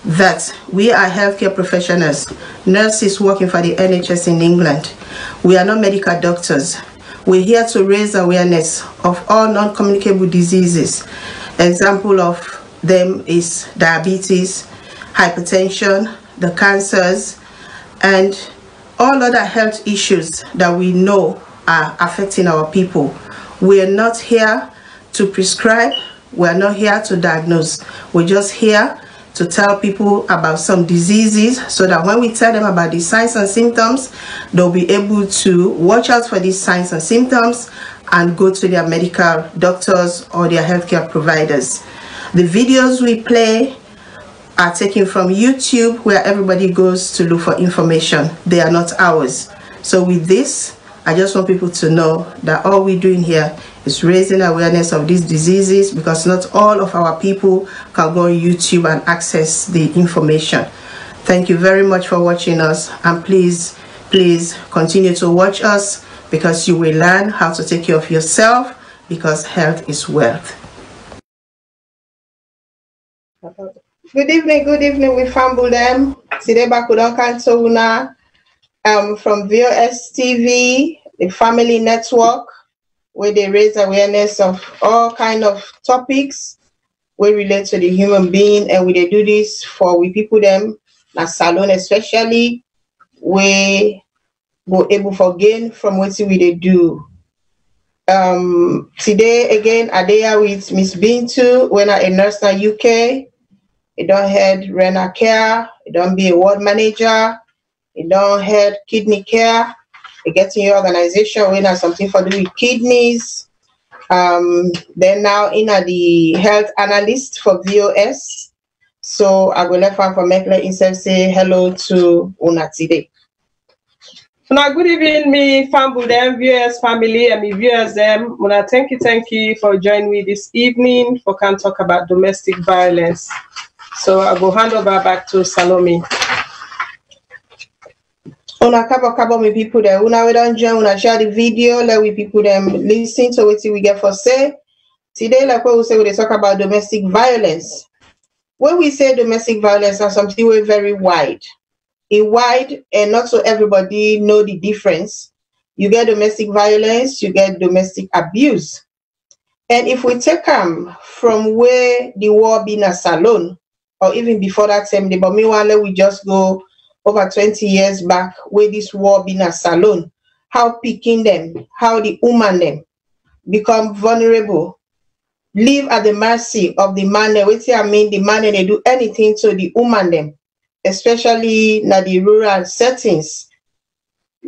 that we are healthcare professionals, nurses working for the NHS in England. We are not medical doctors. We're here to raise awareness of all non-communicable diseases. Example of them is diabetes, hypertension, the cancers, and all other health issues that we know are affecting our people. We are not here to prescribe. We are not here to diagnose. We're just here to tell people about some diseases so that when we tell them about the signs and symptoms, they'll be able to watch out for these signs and symptoms and go to their medical doctors or their healthcare providers. The videos we play are taken from YouTube, where everybody goes to look for information. They are not ours. So with this, I just want people to know that all we're doing here is raising awareness of these diseases, because not all of our people can go on YouTube and access the information. Thank you very much for watching us, and please continue to watch us, because you will learn how to take care of yourself, because health is wealth. Good evening, we fumble them. Today back with Una from VOS TV, the family network, where they raise awareness of all kind of topics we relate to the human being, and we they do this for we people them at SALONE, especially we go able for gain from what we they do. Today again I there with Miss Bintu, when I a nurse in UK. You don't head renal care, you don't be a ward manager, you don't head kidney care. You get in your organization when there's something for do with kidneys. Then now in the health analyst for VOS. So I will let her for make himself say hello to Una today. So now good evening, me family them, viewers family, and me viewers them. Una thank you for joining me this evening for can talk about domestic violence. So I go hand over back to Salome. Una kabo me people there. Una we don't join, una share the video, let we people them listen to what we get for say. Today, like what we say, we talk about domestic violence. When we say domestic violence, are something we're very wide. It's wide, and not so everybody know the difference. You get domestic violence, you get domestic abuse. And if we take them from where the war been a SALONE, or even before that time, but meanwhile, we just go over 20 years back, where this war been a SALONE, how picking them, how the woman them become vulnerable, live at the mercy of the man. Which I mean, the man they do anything to the woman them, especially in the rural settings.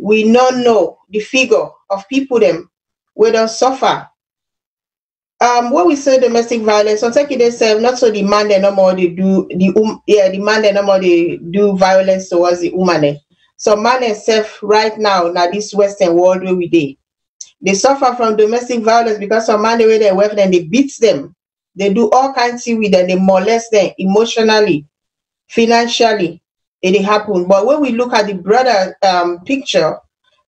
We don't know the figure of people them where they suffer. When we say domestic violence, so take it themselves, not so the man they no more they do the man they no more they do violence towards the woman. So man itself right now this Western world where we they suffer from domestic violence because some man the way they work and they beat them, they do all kinds of with them, they molest them emotionally, financially, it happen. But when we look at the broader picture,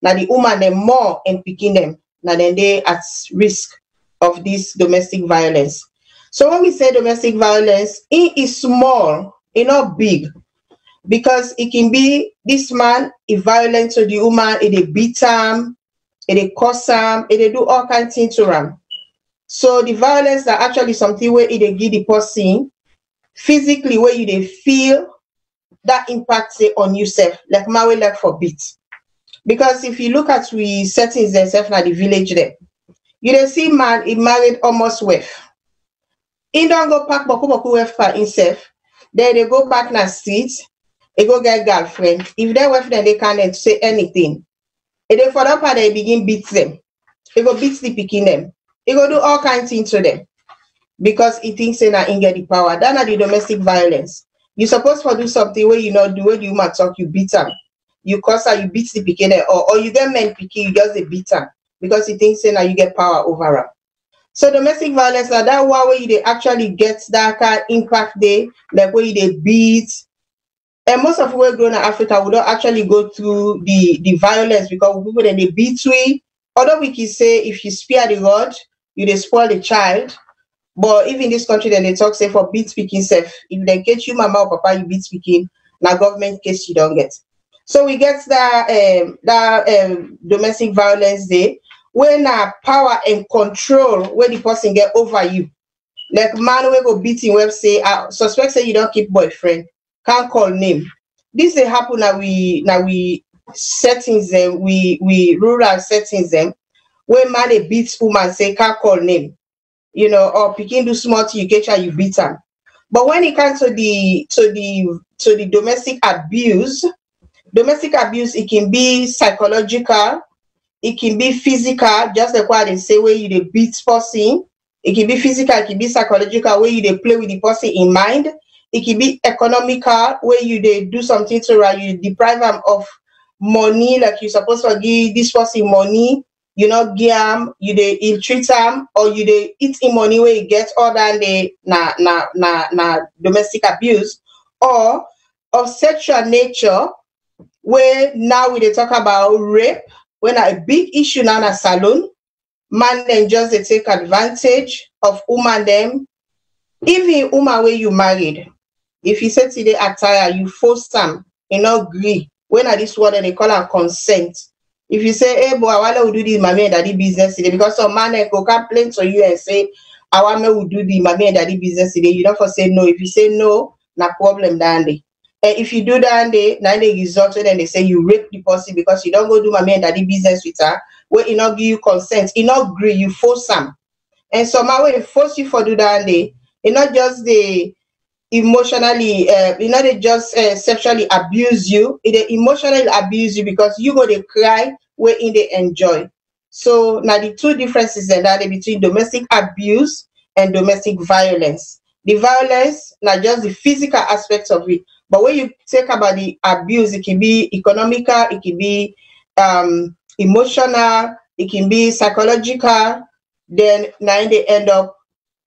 now the woman they more and picking them, now then they at risk of this domestic violence. So when we say domestic violence, it is small, it's not big, because it can be this man is violent to the woman, it beat him, it curse him, it do all kinds of things to him. So the violence that actually something where it give the person physically, where you they feel that impact say on yourself, like my way like for beat. Because if you look at we settings themselves at the village there, you don't see man, he married almost wife. He don't go pack boku wife for himself. Then they go back na street, they go get girlfriend. If they wife then they can't say anything. And then for that part they begin beat them. They go beat the picking them. They go do all kinds of things to them. Because he thinks they not get the power. That's not the domestic violence. You supposed to do something where you not do when you might talk, you beat them. You curse her, you beat the picking or you get men picking, you just beat them. Because he thinks now you get power over her. So domestic violence, now that one way they actually get that kind of impact there, like where they beat. And most of the way grown in Africa, we don't actually go through the violence because people then they beat we. Although we can say if you spare the rod, you they spoil the child. But even in this country, then they talk say for beat speaking self. If they get you mama or papa, you beat speaking, now government case you don't get. So we get that domestic violence day when power and control where the person get over you. Like man we go beating web say suspect say you don't keep boyfriend, can't call name. This they happen now we settings them, we rural settings them where man they beat woman say can't call name, you know, or picking do small thing you catch her, you beat them. But when it comes to the domestic abuse, it can be psychological, it can be physical, just like what they say where you the beat person. It can be physical, it can be psychological, where you they play with the person in mind. It can be economical, where you they do something to you deprive them of money, like you supposed to give this person money, you know, give them, you they ill treat them, or you they eat in money where you get all than the domestic abuse, or of sexual nature, where now we they talk about rape, when a big issue now in SALONE. Man then just they take advantage of woman them. Even woman where you married, if you say today attire, you force them, you know, agree. When at this word they call her consent. If you say, hey boy, I want to do this mommy and daddy business today, because some man go complain to you and say, I want to do the mommy and daddy business today, you don't for say no. If you say no, no problem dandy. And if you do that, now they result, then they say you rape the person because you don't go do mommy and daddy business with her, where you not give you consent, you not agree, you force them. And somehow when they force you for do that, they not just they emotionally, not they just sexually abuse you, they emotionally abuse you because you go to cry where in they enjoy. So now the two differences that between domestic abuse and domestic violence. The violence, not just the physical aspects of it, but when you talk about the abuse, it can be economical, it can be emotional, it can be psychological. Then they end up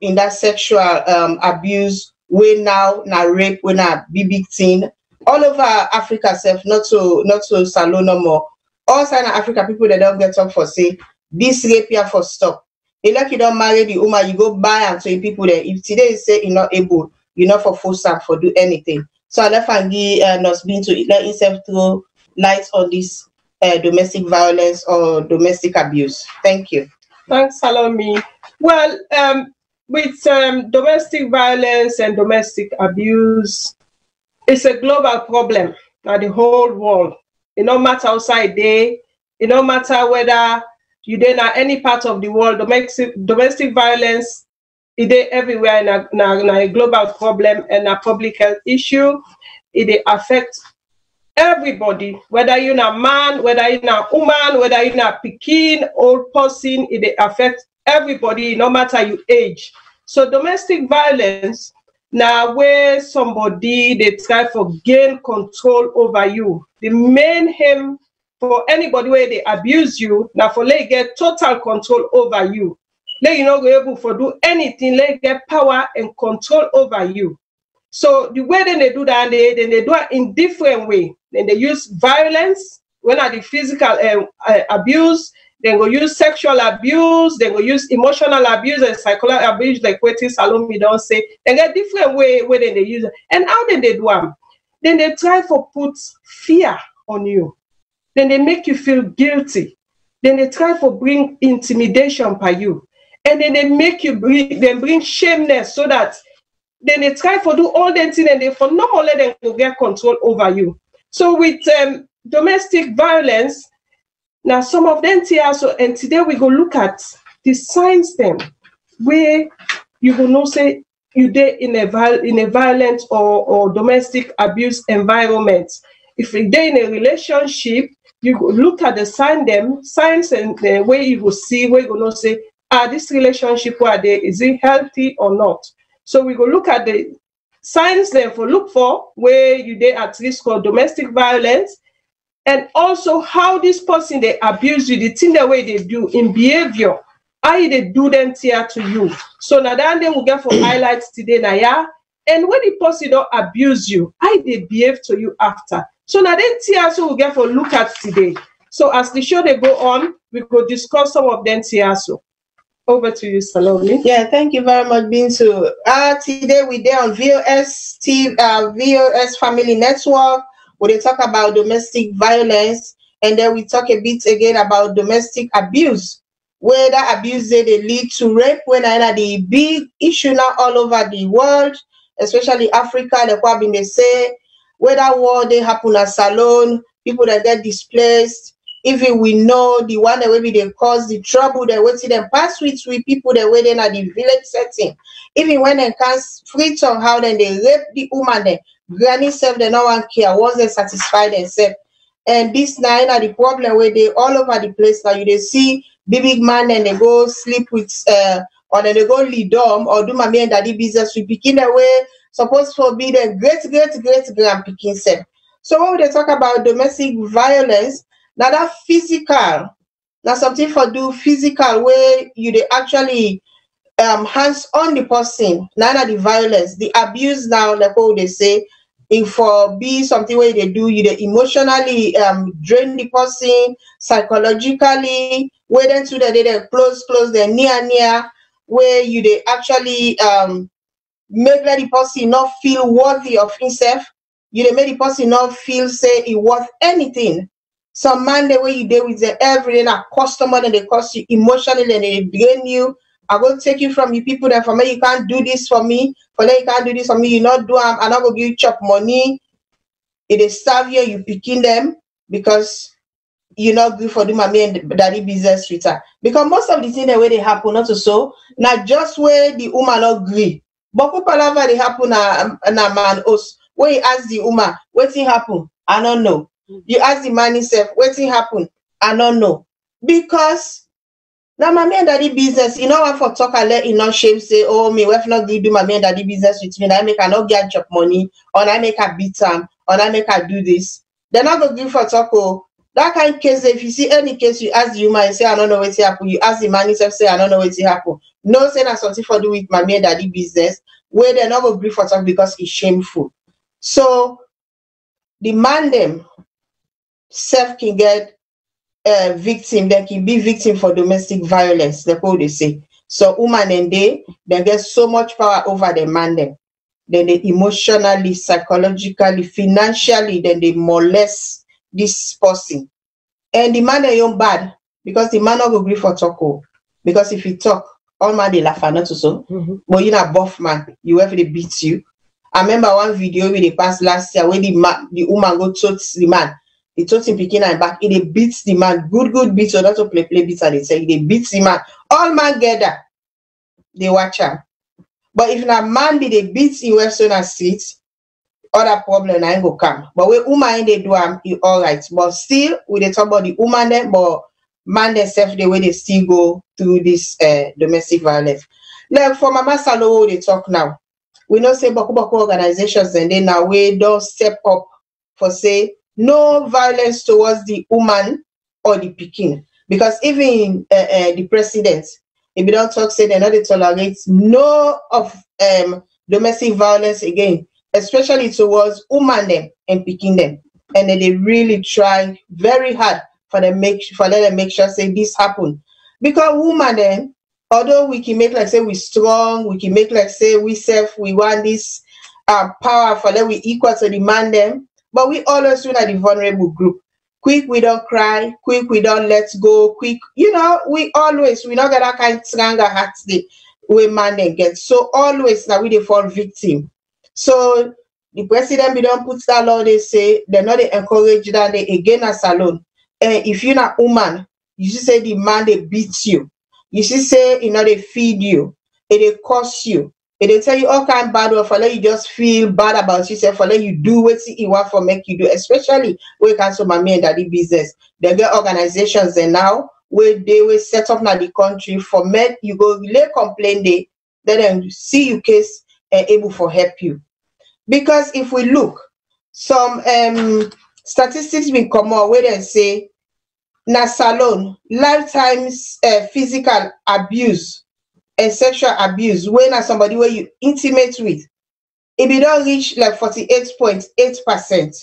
in that sexual abuse, where now rape, when now big thing all over Africa, self not so SALONE no more. All side of Africa, people that don't get up for say this rape here for stop. You like you don't marry the woman, you go buy and so people there. If today you say you're not able, you're not for force and for do anything. So I left and give us being to let himself throw light on this domestic violence or domestic abuse. Thank you. Thanks, Salome. Well, with domestic violence and domestic abuse, it's a global problem now the whole world. It no matter outside there, it no matter whether you in any part of the world, domestic violence it is everywhere in a global problem and a public health issue. It affects everybody, whether you're a man, whether you're a woman, whether you're a pikin, old person, it affects everybody, no matter your age. So domestic violence, now where somebody they try for gain control over you. The main aim for anybody where they abuse you, now for they get total control over you. They not go able to do anything, they get power and control over you. So the way then they do that, then they do it in different way. Then they use violence, when are the physical abuse, then go use sexual abuse, then go use emotional abuse and psychological abuse, like what Salome don't say. They get different way where then they use it. And how then they do them? Then they try to put fear on you. Then they make you feel guilty. Then they try to bring intimidation by you. And then they make you bring shameness, so that then they try to do all that thing and they for no more let them go get control over you. So with domestic violence, now some of them here, so and today we go look at the signs them where you will know say you there in a violent or domestic abuse environment. If you're in a relationship, you go look at the signs and the way you will see where you will know say, this relationship where there is it healthy or not. So we go look at the signs then for look for where you there at risk of domestic violence, and also how this person they abuse you, the thing the way they do in behavior, how they do them here to you. So now then they will get for highlights today now, yeah. And when the person don't abuse you, how they behave to you after. So now then here so we'll get for look at today. So as the show they go on, we could discuss some of them here so. Over to you, Salome. Yeah, thank you very much, Bintu. Today we there on VOS Family Network, where they talk about domestic violence, and then we talk a bit again about domestic abuse, where that abuse they lead to rape, when I the big issue now all over the world, especially Africa, like what been they say, where that war they happen at SALONE, people that get displaced. Even we know the one that maybe they cause the trouble, they wait till them pass with people that waiting at the village setting. Even when they can't free somehow, then they rape the woman, then granny self, they no one care once they satisfy themselves. And this now are the problem where they all over the place now. You they see big man and they go sleep with or then they go lead them or do mommy and daddy business with picking away supposed to be the great grand picking self. So when they talk about domestic violence, now that physical, now something for do physical where you they actually hands on the person, now the violence, the abuse now, like what they say, if for be something where they do, you they emotionally drain the person, psychologically, where then to the they close, the near, where you they actually make the person not feel worthy of himself. You they make the person not feel say he worth anything. Some man the way you deal with them every day, a customer and they cost you emotionally and they drain you. I go take you from the people that for me you can't do this for me, for me you can't do this for me, you not do I'm not gonna give you chop money. It is starve you, you picking them because you're not good for do mommy and daddy business with her. Because most of the things the way they happen, not so not just where the woman not agree. But palava they happen na man us. When you ask the woman, what thing happen? I don't know. You ask the man himself, what thing happen? I don't know. Because now mommy and daddy business, you know what for talk and let you not shame say, oh me, if not do mommy and daddy business with me, I make her not get job money, or I make her beat them, or I make her do this. They're not gonna give for talk. Oh, that kind of case, if you see any case, you ask the human and say, I don't know what happen. You ask the man himself, say, I don't know what happen. No say that's something for do with mommy and daddy business, where they're not gonna agree for talk because it's shameful. So the man them self can get victim, they can be victim for domestic violence, that's what they say. So woman and they get so much power over the man them. Then they emotionally, psychologically, financially, then they molest this person. And the man they young bad because the man not go agree for talk. Because if you talk, all man they laugh not so. But you're not buff man, you have to beat you. I remember one video we they passed last year where the woman go told the man. He told him picking and back. He beats the man. Good beats or not to play beats and they say they beats the man. All man gather. They watch her. But if na man be they beats in Western street, other problem I ain't go come. But when woman they do it all right. But still we they talk about the woman then, but man themselves the way they still go through this domestic violence. Like for Mama Salo they talk now. We know say Boku organizations and then now we don't step up for say no violence towards the woman or the pikin. Because even the president, if you don't talk, say they not tolerate no of domestic violence again, especially towards woman them and pikin them. And then they really try very hard for them make sure say this happen. Because woman then, although we can make like say we strong, we can make like say we want this power for them we equal to the man them. But we always win at the vulnerable group. Quick, we don't cry. Quick, we don't let go. Quick, we not get that kind of stronger hearts the way man then get. So always now we they fall victim. So the president we don't put that law, they say they're not they encourage that they again a SALONE. And if you're not woman, you should say the man they beat you. You should say they feed you, they cost you. They tell you all kind of bad work for let you just feel bad about yourself, for let you do what you want for make you do, especially when it comes to mommy and daddy business. They get organizations and now where they will set up now the country for men, you go lay complain they then see you case and able for help you. Because if we look, some statistics will come out where they say na SALONE, lifetimes physical abuse and sexual abuse when as somebody where you intimate with, if you don't reach like 48.8%.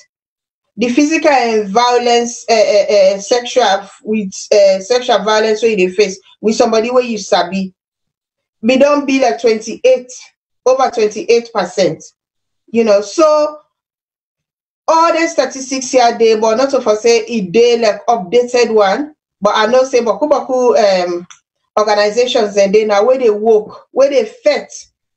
the physical and violence, sexual violence where you face with somebody where you sabi, we don't be like 28%. You know, so all the statistics here they, but not to say it they like updated one, but I know say baku organizations and they now where they work, where they fit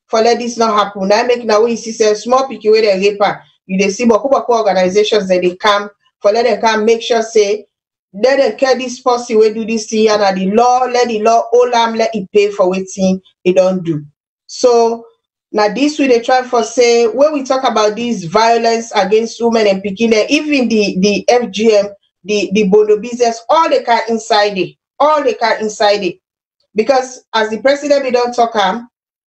for let this not happen. Now make now we see say small picky where they raper, you they see baku organizations that they come for let them come make sure say let them care this policy where do this thing and the law, let the law all let it pay for waiting it don't do. So now this way they try for say when we talk about this violence against women and picking even the FGM, the bono business, all the car inside it. Because as the president we don't talk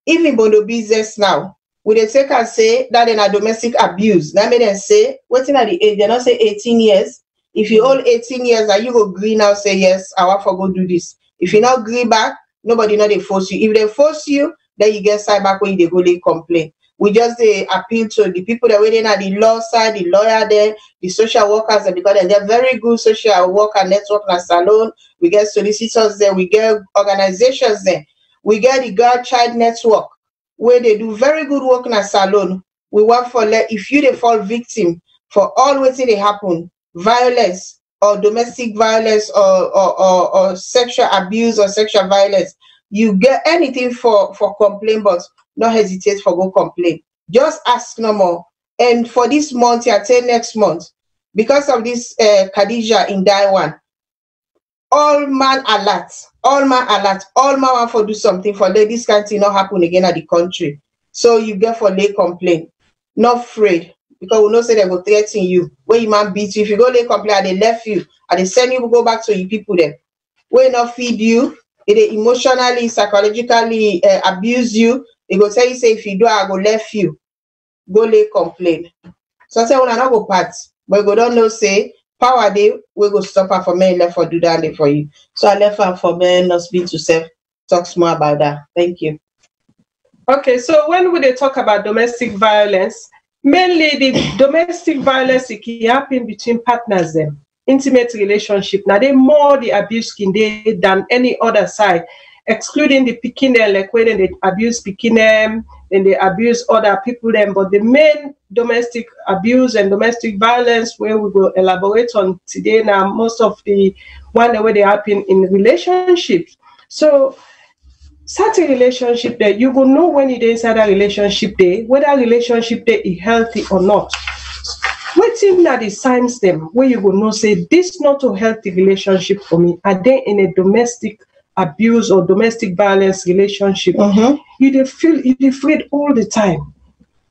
even bono business now, we they take and say that in a domestic abuse. That made them say, waiting at the age, they don't say 18 years. If you all 18 years and you go agree now, say yes, I want for go do this. If you not agree back, nobody know they force you. If they force you, then you get side back when they go lay complain. We just appeal to the people that waiting at the law side, the lawyer there, the social workers, and because they're very good social worker network and SALONE. We get solicitors there, we get organizations there, we get the girl child network where they do very good work in a SALONE. We want for if you they fall victim for all waiting they happen, violence or domestic violence or sexual abuse or sexual violence. You get anything for complaint, but not hesitate for go complain. Just ask no more. And for this month, I tell next month, because of this Khadija in Taiwan, all man alert, all man want for do something for let this kind of thing not happen again at the country. So you get for lay complaint, not afraid, because we know say they go threaten you. Where you man beat you, if you go lay complaint, they left you, and they send you to go back to your people then. Where not feed you. They emotionally, psychologically abuse you. They go tell you, say, if you do, I go left you. Go lay complain. So I say, well, I not go part. But you don't know, say, power day, we go stop her for men left for do that day for you. So I left her for men, not speak to self. Talk more about that. Thank you. Okay, so when we talk about domestic violence, mainly the domestic violence it can happen between partners them. Intimate relationship. Now they more the abuse can they than any other side, excluding the picking them, like when they abuse picking them and they abuse other people them. But the main domestic abuse and domestic violence where we will elaborate on today now, most of the one where they happen in relationships. So certain relationship there, you will know when you're inside a relationship there, whether relationship there is healthy or not. Waiting that the signs them where you will know say this not a healthy relationship for me. Are they in a domestic abuse or domestic violence relationship? You feel afraid all the time.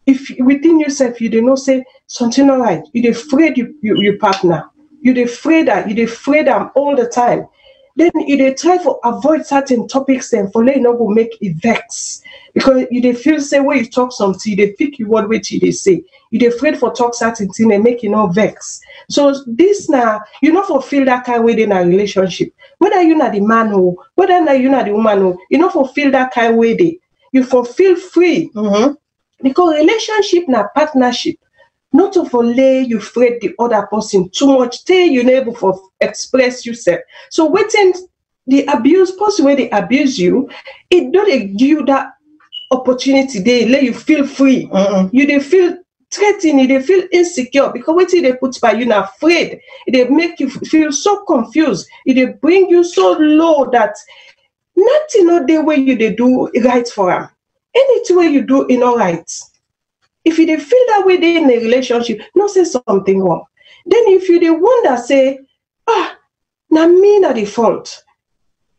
If within yourself you do not say something all right, you're afraid your partner. You're afraid them all the time. Then you try to avoid certain topics and for let not go make it vex. Because you feel say when you talk something, they pick you what way they say. You're afraid for talk certain thing and make you not vex. So this now, you not for feel that kind of way in a relationship. Whether you're not the man or whether you're not the woman or you not for feel that kind of way there. You for feel free. Because relationship na partnership. Not to lay you afraid the other person too much, till you're able to express yourself. So waiting the abuse, person where they abuse you, it don't give you that opportunity. They let you feel free. You they feel threatened, they feel insecure because waiting they put by you now afraid. They make you feel so confused. They bring you so low that nothing not the way you they do right for them. Anything way you do in all right. If you feel that way they in a relationship, not say something wrong. Then if you wonder, say, na me na the fault.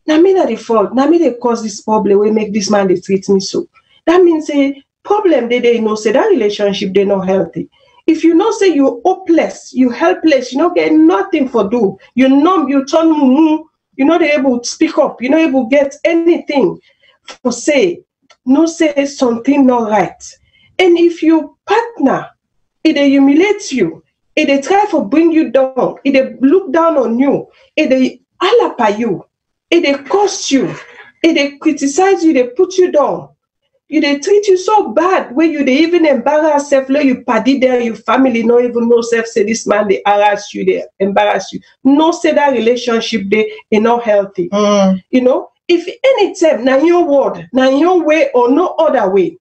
Na me na the fault. Na me they cause this problem, we make this man they treat me so. That means say problem they know say that relationship they not healthy. If you know say you hopeless, you helpless, you not get nothing for do, you numb, you turn mumu, you're not able to speak up, you're not able to get anything for say, no say something not right. And if your partner, if they humiliate you, if they try to bring you down, if they look down on you, if they alapa you, if they curse you, if they criticize you, they put you down, they treat you so bad where you they even embarrass self, like you party there, your family no even know self say this man they harass you, they embarrass you. No say that relationship they is not healthy. You know, if anytime now your word, now your way or no other way,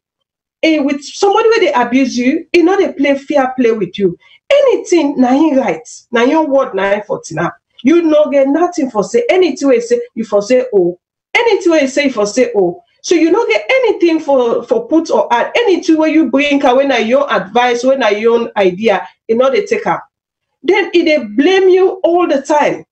with somebody where they abuse you, you know they play fair play with you. Anything now you right, now your word now for tina. You no get nothing for say anything you say you for say oh. Anything you say for say oh. So you don't get anything for put or add. Anything where you bring when I your advice, when I your idea, you know they take up. Then it they blame you all the time.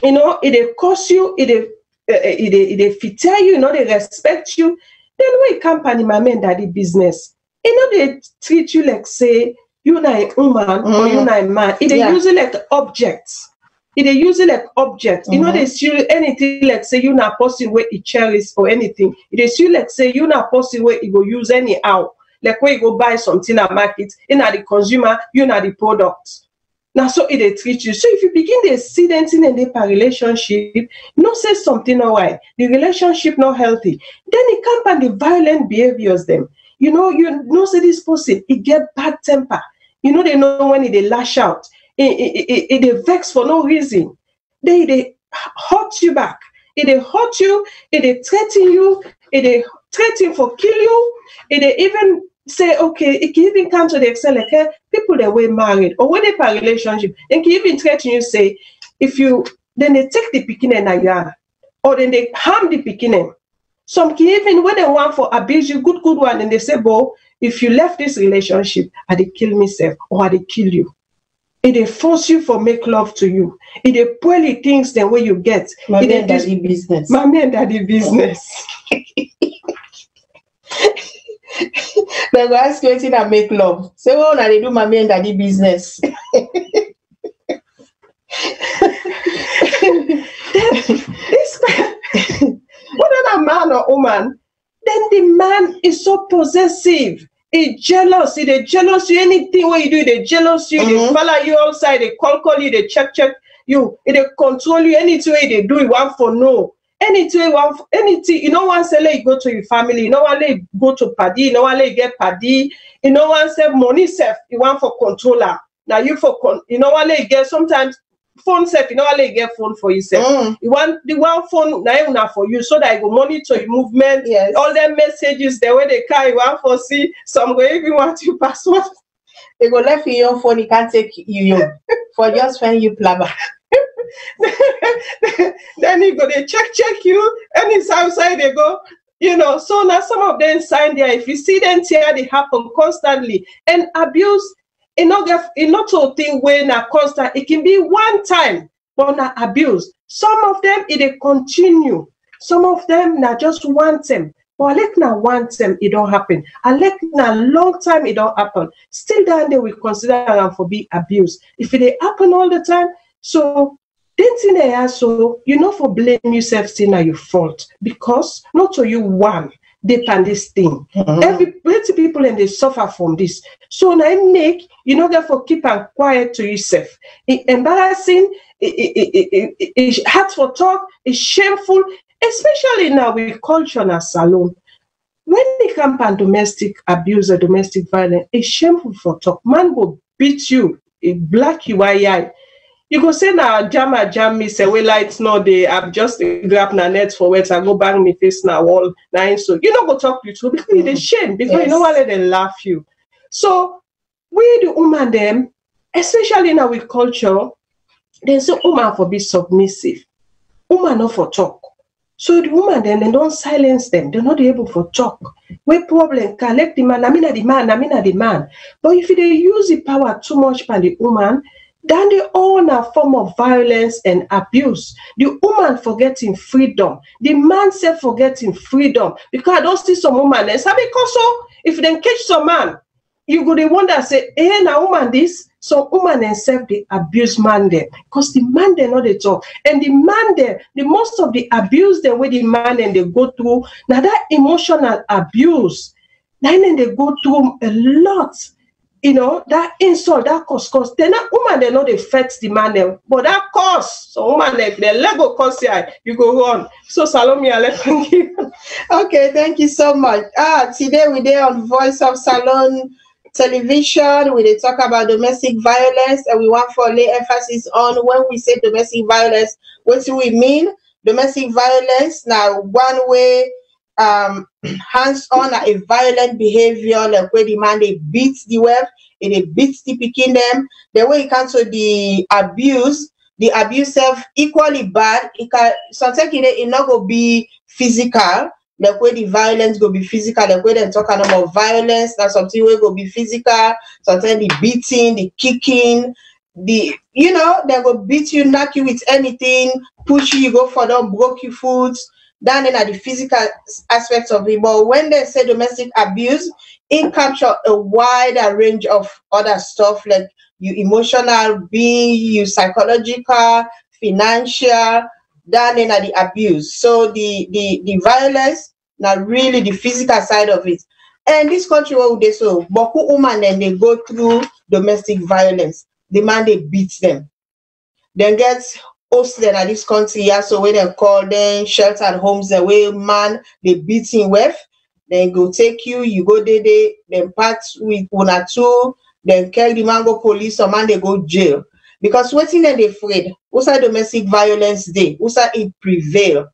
You know, it they curse you, it they feature you, you know, they respect you. Then when company my man daddy business, you know they treat you like say you not a woman or you not a man. It they use it like objects. It is usually like object. You know, they see anything like say you not person where it cherish or anything. It is you like say you not person where it go use anyhow. Like where you go buy something at market, you not the consumer, you not the product. Now so it they treat you. So if you begin to see them in a relationship, not say something alright, the relationship not healthy, then it come and the violent behaviors them. You know say this person, it get bad temper. You know they know when they lash out. It vex for no reason. They hurt you back. It hurt you. It threaten you. It threaten for kill you. It even say okay. It can even come to the extent like people that were married or when they have a relationship, and can even threaten you say if you then they take the pikin and yard or then they harm the pikin. Some can even when they want for abuse you good one and they say, "Bo, if you left this relationship, I they kill myself or I they kill you." It force you for make love to you. It poorly things the way you get. Mommy and daddy business. Mommy and daddy business. They go ask you anything and make love. Say, well, now they do mommy and daddy business. Whether a man or woman, then the man is so possessive. He jealous. They jealous you. Anything what you do, they jealous you. They follow you outside. They call you. They check you. They control you. Anything they do, you want for no. Anything you want. Anything you know. One say let you go to your family. You know one let you go to party. You know one let you get party. You know one say money self. You want for controller. Now you for you know one let you get sometimes. Phone self, you know how you get phone for yourself. You want the one phone now for you so that I go monitor your movement. Yes. All them messages the way they carry you want for see. Some go even want your password. They go left in your phone, you can't take you for just when you plumber. Then you go they check you, and it's outside they go. You know, so now some of them sign there. If you see them here, they happen constantly. And abuse. It not a thing where na constant. It can be one time, but na abuse. Some of them it continue. Some of them na just one time. But I like na one time it don't happen. I like na long time it don't happen. Still down there we consider them for be abuse. If it happen all the time, so then thing they so you know for blame yourself still na your fault because not to you one. Depend this thing. Plenty people and they suffer from this. So now make you know therefore keep and quiet to yourself. It's embarrassing, it's hard for talk, it's shameful, especially now with culture and salon. When they come and domestic abuse or domestic violence, it's shameful for talk. Man will beat you, it black you eye. You go say now jam me say well it's not they I've just grab na net for words I go bang me face na wall na so you know go talk you too because they shame because you know why they laugh you. So we the woman them, especially now with culture, they say woman for be submissive, woman not for talk. So the woman then they don't silence them, they're not able for talk. Where problem can let the man, I mean the man. But if they use the power too much by the woman, then they own a form of violence and abuse. The woman forgetting freedom. The man self forgetting freedom. Because I don't see some woman and say, because so, if they catch some man, you go they wonder, say, now woman this, so woman and self they abuse man there. Because the man they know they talk. And the man there, the most of the abuse the way the man and they go through, now that emotional abuse, then they go through a lot. you know, that insult, that cause, then that woman, they know they fed the man, them, but that cause, so woman, they let go cause you go on. So Salome, I let you. Okay, thank you so much. Today we're on Voice of Salone television. We talk about domestic violence, and we want to lay emphasis on when we say domestic violence, what do we mean? Domestic violence now one way hands-on a violent behavior, like where the man they beat the wife and they beat the picking them. The way it comes to the abuse self equally bad. It can sometimes it not go be physical, like where the violence go be physical, like where they talk about violence, that's something where go be physical, sometimes the beating, the kicking, the they go beat you, knock you with anything, push you, go for them, broke your foot. Then at the physical aspects of it. But when they say domestic abuse, it captures a wider range of other stuff, like you emotional being, you psychological, financial, then at the abuse. So the violence, now really the physical side of it. And this country where they so Boku woman then they go through domestic violence. The man they beat them. Then get hosted at this country, yeah, so when they call them sheltered homes, the way man they beat him with, then go take you go there, then part with one or two, then call the man go police, or man they go jail. Because waiting then they afraid, also domestic violence day, also it prevail.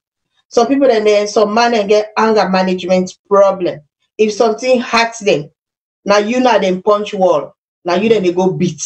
Some people then some man and get anger management problem. If something hurts them, now you know them punch wall, now you then they go beat.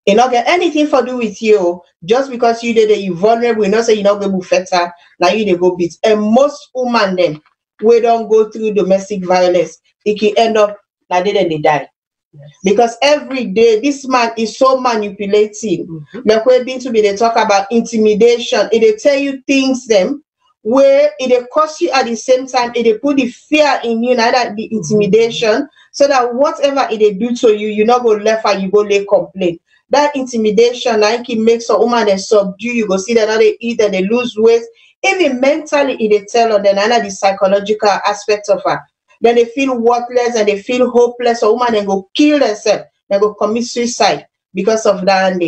It not get anything for do with you just because you did it, you vulnerable. You not say you not go better. Now you they go beat. And most women then we don't go through domestic violence. It can end up now they die. Yes. Because every day this man is so manipulating. Like we've been to be they talk about intimidation. They tell you things them where it cost you at the same time. It put the fear in you, not that the intimidation, so that whatever they do to you, you not go left and you go lay complaint. That intimidation, like it makes a woman they subdue. You go see that they eat and they lose weight. Even mentally, it tell on them and the psychological aspects of her. Then they feel worthless and they feel hopeless. A woman then go kill themselves. They go commit suicide because of that.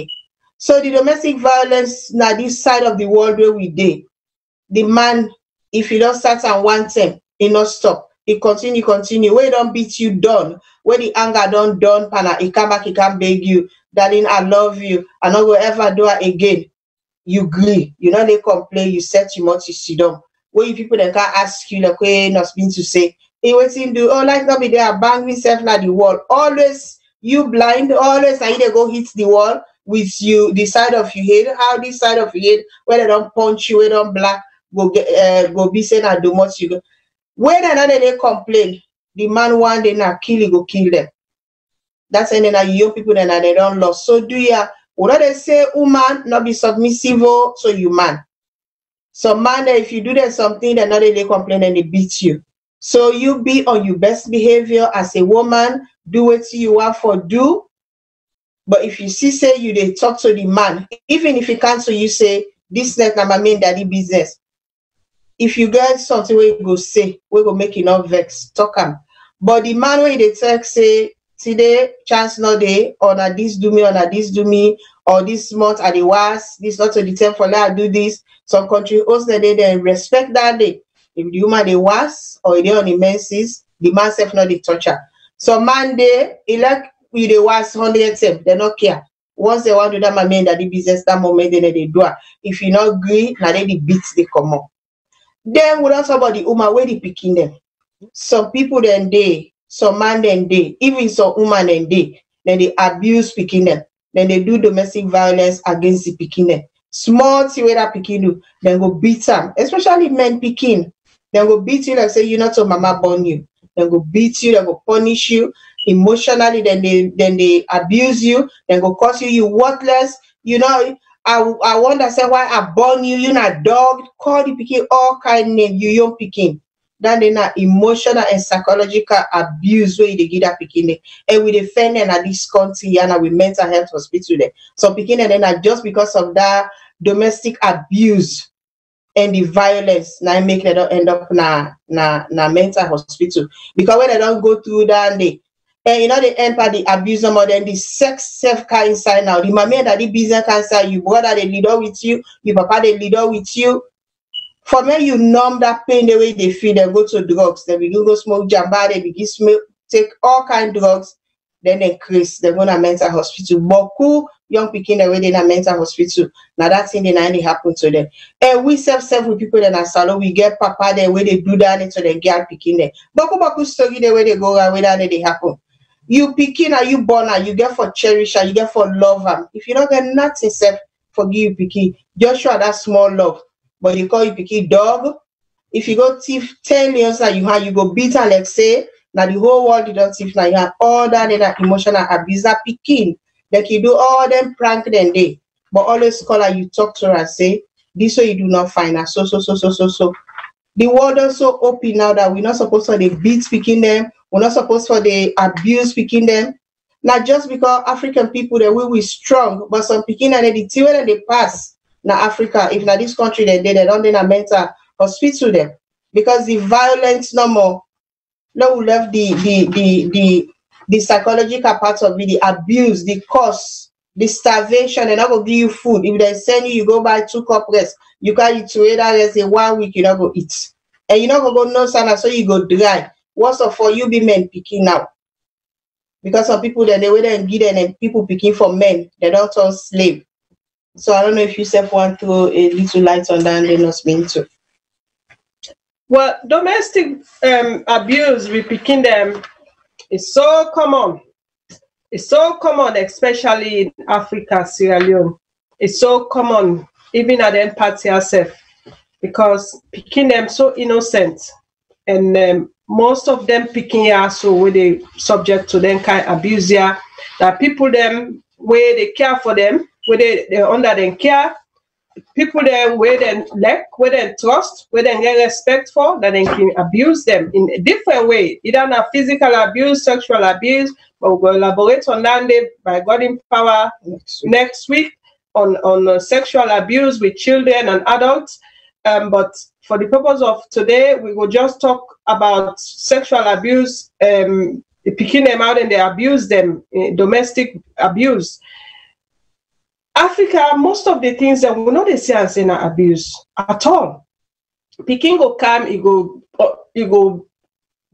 So the domestic violence now this side of the world where we did. The man, if you don't start and want him, he not stop. He continue. Where he don't beat you done. Where the anger don't done, pana, he come back, he can beg you. Darling, I love you. I not go ever do it again. You agree. You know they complain. You set you want to sit down. Where you people then can't ask you like where not been to say. Hey, what you do? Oh, like not be there. Bang myself like the wall. Always you blind. Always I either go hit the wall with you the side of your head. How this side of your head where they don't punch you, where they don't black go get go be saying I do much you go. When another they complain, the man one day now go kill them. That's and then young people then they don't lost. So do ya what they say woman not be submissive, so you man. So man, if you do that something, then another they complain and they beat you. So you be on your best behavior as a woman, do what you want for do. But if you see say you they talk to the man, even if you can't, so you say this net na my main daddy business. If you get something where you go say, we go make enough vex, talk him. But the man where they text say today chance no day, or na this do me, or na this do me, or this month at the was, this not to the 10 for now do this. Some country also they respect that day. If the woman they was or they on the menses, the man self not the torture. So man they elect with the was 100 them, they not care. Once they want to do that, my man that the business that moment then they do it. If you not agree, now they beat they come up. Then we don't talk about the woman where they picking them. Some people then they, some man then they, even some woman then they abuse picking them. Then they do domestic violence against the picking them. Small thing where that picking do, then go beat them. Especially men picking. Then go beat you like say you not so mama born you. Then go beat you, then go punish you emotionally, then they abuse you, then go cause you worthless. You know, I wonder say why I born you, you not dog, call the picking all kind of name, you young picking. Then they not emotional and psychological abuse where they get that picking. And we defend them at this country and with mental health hospital there. So picking and then just because of that domestic abuse and the violence, now make them end up na mental hospital. Because when they don't go through that, And you know they enter the abuse more than the sex self can inside now. The mommy and daddy business can inside you, brother they lead up with you, your papa they lead up with you. For me, you numb that pain the way they feel, they go to drugs, they begin go smoke jamba, they begin smoke, take all kind of drugs, then they increase, they go to mental hospital. Boku young people the way they in a mental hospital. Now that thing they happen to them. And we self with people in a salon, we get papa the way they do that into the girl picking them. Boku story the way they go around with that they happen. You picking or you born and you get for cherish and you get for love them. If you don't get nothing self forgive you picking, just show that small love. But you call you picky dog. If you go thief 10 years that you have, you go beat her like say, now the whole world you don't thief now you have all that in that emotional abuse that picking. Like you do all them prank then day. But always call her, you talk to her and say, this way you do not find her. So. The world also open now that we're not supposed to the beat picking them, we're not supposed for the abuse picking them. Not just because African people that we strong, but some picking and the tea when they pass. Now Africa, if now this country they don't in a mental hospital them because the violence no more. Now we left the psychological part of it, the abuse, the cost, the starvation, and I will give you food. If they send you, you go buy 2 cup rest. You can't eat 2 days in 1 week, you not go eat. And you not go no sana, so you go dry. What's up for you be men picking now? Because some people then they wait and give them and people picking for men, they don't turn slave. So I don't know if you self want to throw a little light on that and then not mean to. Well, domestic abuse, we picking them is so common. It's so common, especially in Africa, Sierra Leone. It's so common, even at the party herself, because picking them so innocent, and most of them picking ya so where they subject to them kind of abuse ya. That people them where they care for them, where they under them care, people them where they lack, where they trust, where they get respect for, that they can abuse them in a different way. Either not physical abuse, sexual abuse, but we'll elaborate on that by God in power next week on sexual abuse with children and adults. But for the purpose of today, we will just talk about sexual abuse, picking them out and they abuse them, domestic abuse. Africa, most of the things that we know they see as in abuse at all. Picking go come, you go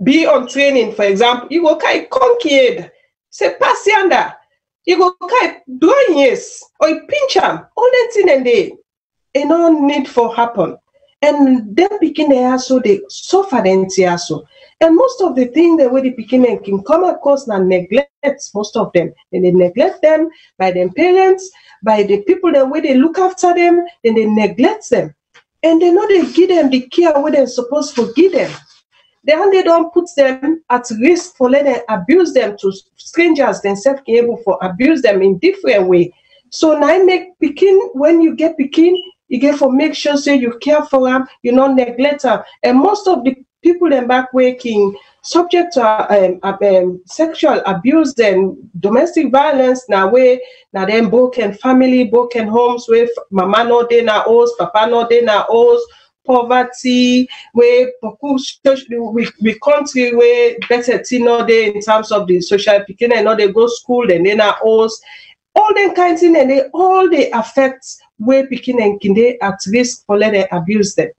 be on training, for example, you go kai conquered, say pass yonder, you go kai doing yes, or you pinch them, all that thing and they no need for happen. And then picking they also they suffer the also. And most of the things the way the picking can come across and neglect most of them. And they neglect them by their parents, by the people the way they look after them, then they neglect them. And they know they give them the care where they're supposed to give them. Then they don't put them at risk for letting them abuse them to strangers themselves able for abuse them in different way. So now make picking, when you get picking, you get for make sure say you care for them, you not neglect them. And most of the people in back working subject to sexual abuse and domestic violence now where now them broken family, broken homes where mama no dey na house, papa no dey na house, poverty, where we country where better thing no dey in terms of the social picking and not they go school and then na house. All them kinds of things and they all they affect where picking and kinde at risk for letting abuse them.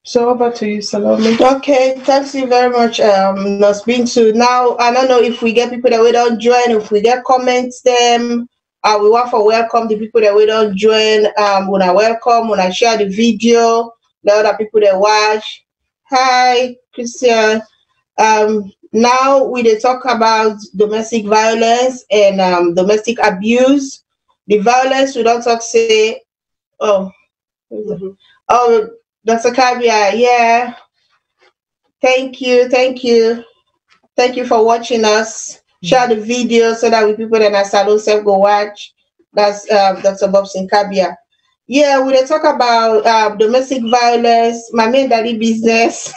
So over to you, Salome. Okay, thanks you very much, Nasbintu. Now I don't know if we get people that we don't join, if we get comments them. We want to welcome the people that we don't join. When I welcome, when I share the video, the other people that watch. Hi, Christian. Now we talk about domestic violence and domestic abuse. The violence we don't talk say, oh, Dr. Kabia, yeah. Thank you for watching us. Share the video so that we people in our salon self go watch. That's Dr. Bobson Kabia. Yeah, we talk about domestic violence, my main daddy business.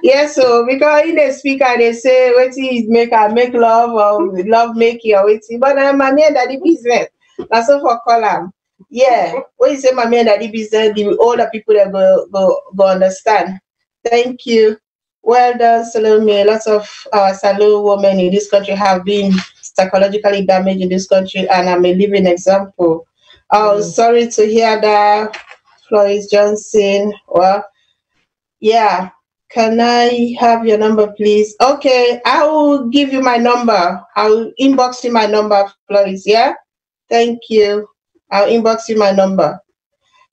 Yeah, so because in the speaker they say what is make love or love making or waiting, but my main daddy business. That's all for column. Yeah, when you say my main daddy business, the older people that go understand. Thank you. Well done, Salome. Lots of Salone women in this country have been psychologically damaged in this country, and I'm a living example. Oh, sorry to hear that, Florence Johnson. Well, yeah. Can I have your number, please? Okay, I will give you my number. I'll inbox you my number, Florence. Yeah? Thank you. I'll inbox you my number.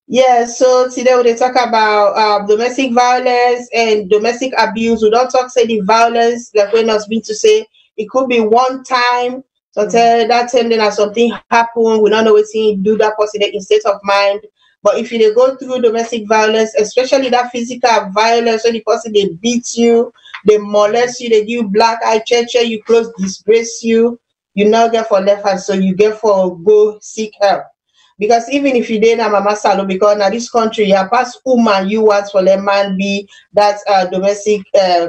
Yeah, so today we talk about domestic violence and domestic abuse. We don't talk say the violence like when us been to say it could be one time. So tell that time then something happen, we don't know what to do that person in state of mind. But if you dey go through domestic violence, especially that physical violence, when the person they beat you, they molest you, they give you black eye, cheche you, close disgrace you now get for left hand, so you get for go seek help. Because even if you did a mama salon, because now this country, you pass woman, you want for the man be that domestic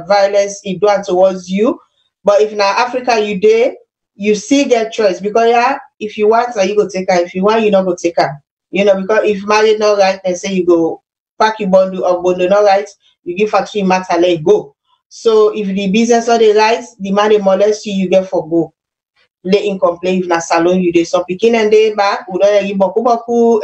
violence is done towards you. But if now Africa you did, you still get choice. Because yeah, if you want, you go take her. If you want, you not go take her. Because if married not right, then say you go pack your bundle of bundle not right, you give her 3 matter, let go. So if the business not the right, the man they molest you, you get for go. Let in complain if na salon you dey. Some pikin and dey back, we don't hear boku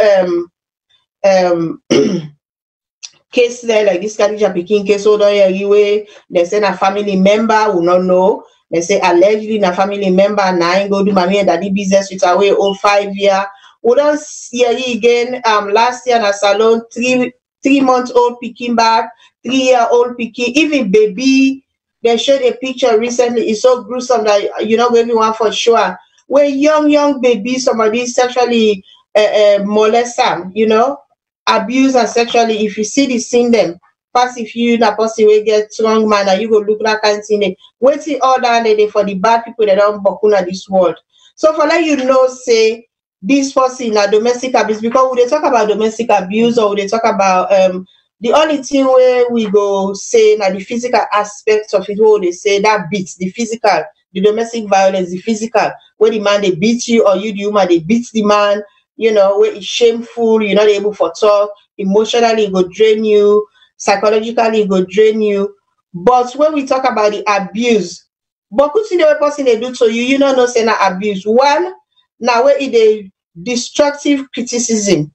case there like this Khadija pikin case, so don't hear way they say na family member, we not know. They say allegedly na family member na ain't go do mommy and daddy business with away old 5 year. We don't hear again last year na salon 3-month old pikin back, 3-year-old pikin, even baby. They showed a picture recently. It's so gruesome that you know everyone for sure. Where young baby, somebody sexually molest them, abuse and sexually. If you see the scene, them pass if you na person will get strong man and you go look that kind of thing. Waiting all down there for the bad people that don't bokuna this world. So for let you know, say this person na domestic abuse, because when they talk about domestic abuse or when they talk about the only thing where we go say now the physical aspect of it, where they say that beats the physical, the domestic violence, the physical, where the man they beat you or you the woman they beat the man, where it's shameful, you're not able to talk, emotionally it go drain you, psychologically it go drain you. But when we talk about the abuse, but could see the person they do to you, you know say na abuse. One, now where it a destructive criticism.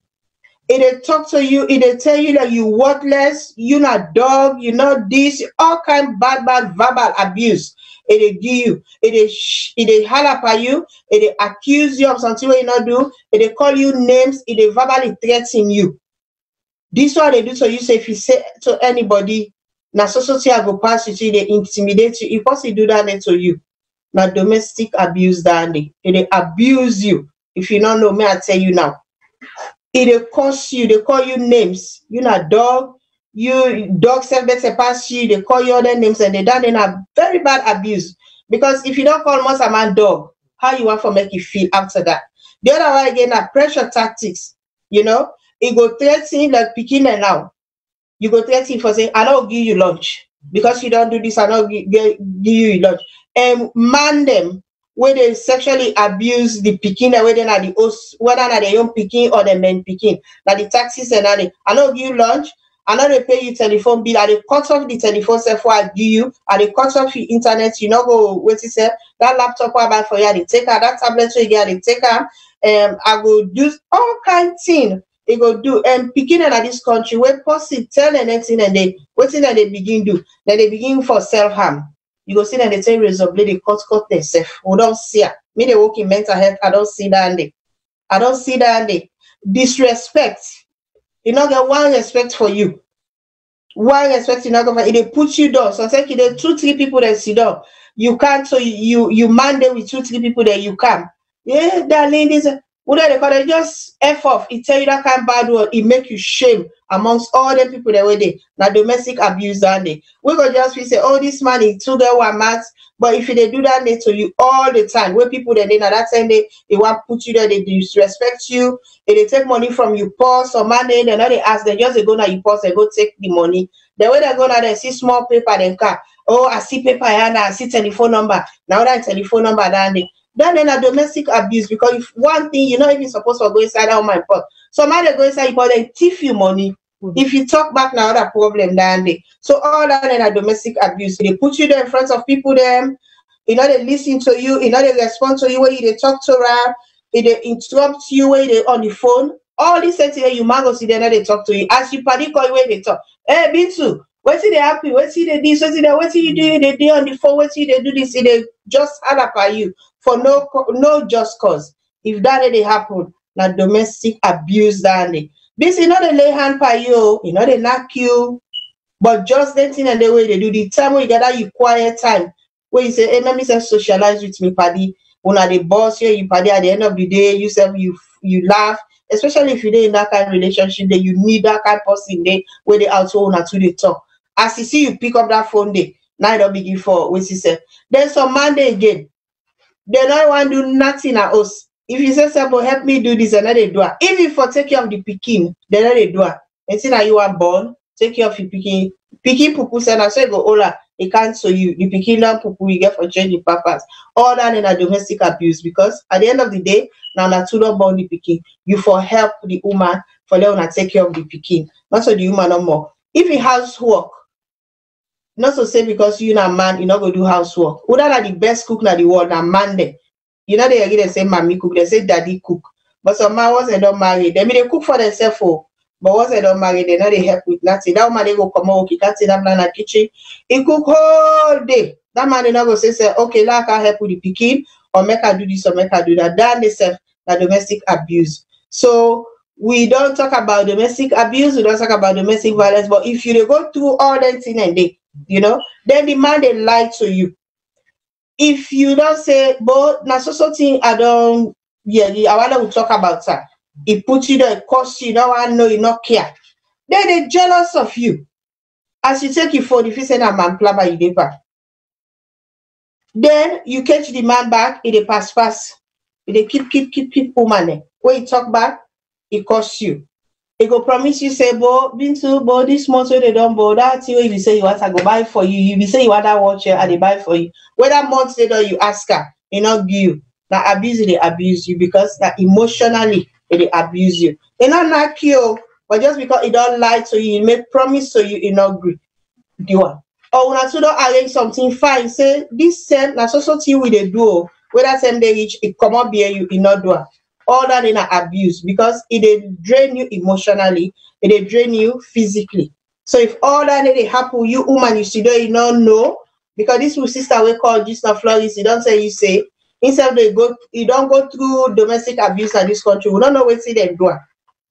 It they talk to you, it they tell you that you worthless, you not dog, you not this, all kind bad verbal abuse. It they give you, it they holler at you, it they accuse you of something you not do, it they call you names, it they verbally threaten you. This what they do to you. So if you say to anybody, now society go pass you, they intimidate you. If possibly do that to you, now domestic abuse dandy, they abuse you. If you don't know me, I tell you now. It cost you, they call you names. You not dog, you dog self better pass you, they call you other names and they done in a very bad abuse. Because if you don't call most a man dog, how you want to make you feel after that? The other way again are pressure tactics. It go threaten like picking and now. You go threaten for saying, I don't give you lunch. Because you don't do this, I don't give you lunch. And man them where they sexually abuse the pikin, whether na the host, whether na the young pikin or the men pikin, na the taxis and I don't give you lunch, I know they pay you telephone bill, I they cut off the telephone self for I give you, I they cut off your internet, you know go wait to say that laptop I buy for you, they take her, that tablet you get, they take her, I go use all kind of thing. They go do picking in this country where person tell the next thing and they waiting that they begin do, then they begin for self-harm. You go see that they take razor blade, they cut themselves. We don't see it. Me, they work in mental health. I don't see that. I don't see that. Disrespect. You not get one respect for you. One respect you not get. They put you down. So say there 2-3 people that sit down. You can't. So you man them with 2-3 people that you can. Yeah, darling, this. What they call it? Just F off. It tell you that kind of bad word. It make you shame amongst all the people that were there. Now domestic abuse that day. We go just say, oh, this man is too good one max. But if they do that they to you all the time, where people that they now that time they want to put you there, they disrespect you, they take money from you purse or money, they not they ask, they just they go now you purse, they go take the money. The way they go now they see small paper, then car. Oh, I see paper and I see telephone number. Now that telephone number that day. Then a domestic abuse, because if one thing you're not even supposed to go inside out my pot. So man they go inside your pot, they thief you money If you talk back, now other problem than they. So all that in a domestic abuse. They put you there in front of people, them, they listen to you, they respond to you when they talk to her, they interrupt you when they on the phone. All these things you man go see they talk to you. As you party call when they talk. Hey, Bintu, what see they happy? What see they this? What see you do? They on the phone. What see they do this? They just add up at you for no just cause. If that they happen, now domestic abuse that they. This is not a lay hand by you, they knock you, but just that thing and the way they do the time when you gather you quiet time where you say, hey, let me just socialize with me, paddy. When are the boss here, you paddy at the end of the day, you laugh, especially if you're in that kind of relationship that you need that kind of person there where they out to they talk. As you see, you pick up that phone day, now don't begin for what you say. Then some Monday again, they don't want to do nothing at us. If you say something, help me do this, and they do it. Even for take care of the pikin, they do it. And see that you are born, take care of your pikin. Pikin pupu say na so you go hola, it can't so you. The pikin now pupu you get for changing purpose. All that in a domestic abuse because at the end of the day, now na two don't born the pikin. You for help the woman for them to take care of the pikin. Not so the woman no more. If you housework, not to say because you na man, you not go do housework. Who that are the best cook in the world, na man there. They agree they say mommy cook, they say daddy cook. But some man once they don't marry, they cook for themselves for. But once they don't marry, they know they help with nothing. That woman they go come out, he can't sit down in the kitchen. He cook whole day. That man they not go say, okay, now I can help with the pikin, or make her do this or make her do that. Then they say that domestic abuse. So we don't talk about domestic abuse, we don't talk about domestic violence. But if you go through all that thing and they, then the man they lie to you. If you don't say, but na so thing I don't, I want to talk about that. It puts you there, it costs you, don't want to know, you not care. Then they're jealous of you. As you take your phone, if you say that man plumber, you paper. Then you catch the man back, it pass. It keep woman. When you talk back, it costs you. It go promise you say, Bintu, this month they don't that you if you say you want to go buy for you, you be say you want that watch and they buy for you. Whether month they don't you ask her, not give you. Now they abuse you because that emotionally they abuse you. They not knock you, but just because it don't lie to you, it make promise to you, not agree. Do one. Or when you don't arrange something fine, say this same na so thing with the do. Whether same they reach, it come up here you not do it. All that in abuse because it drain you emotionally, it drain you physically. So if all that they happen, you woman, you see, you don't know because this sister we call just not Florence, you don't say you say instead they go, you don't go through domestic abuse in this country. We don't know what them do,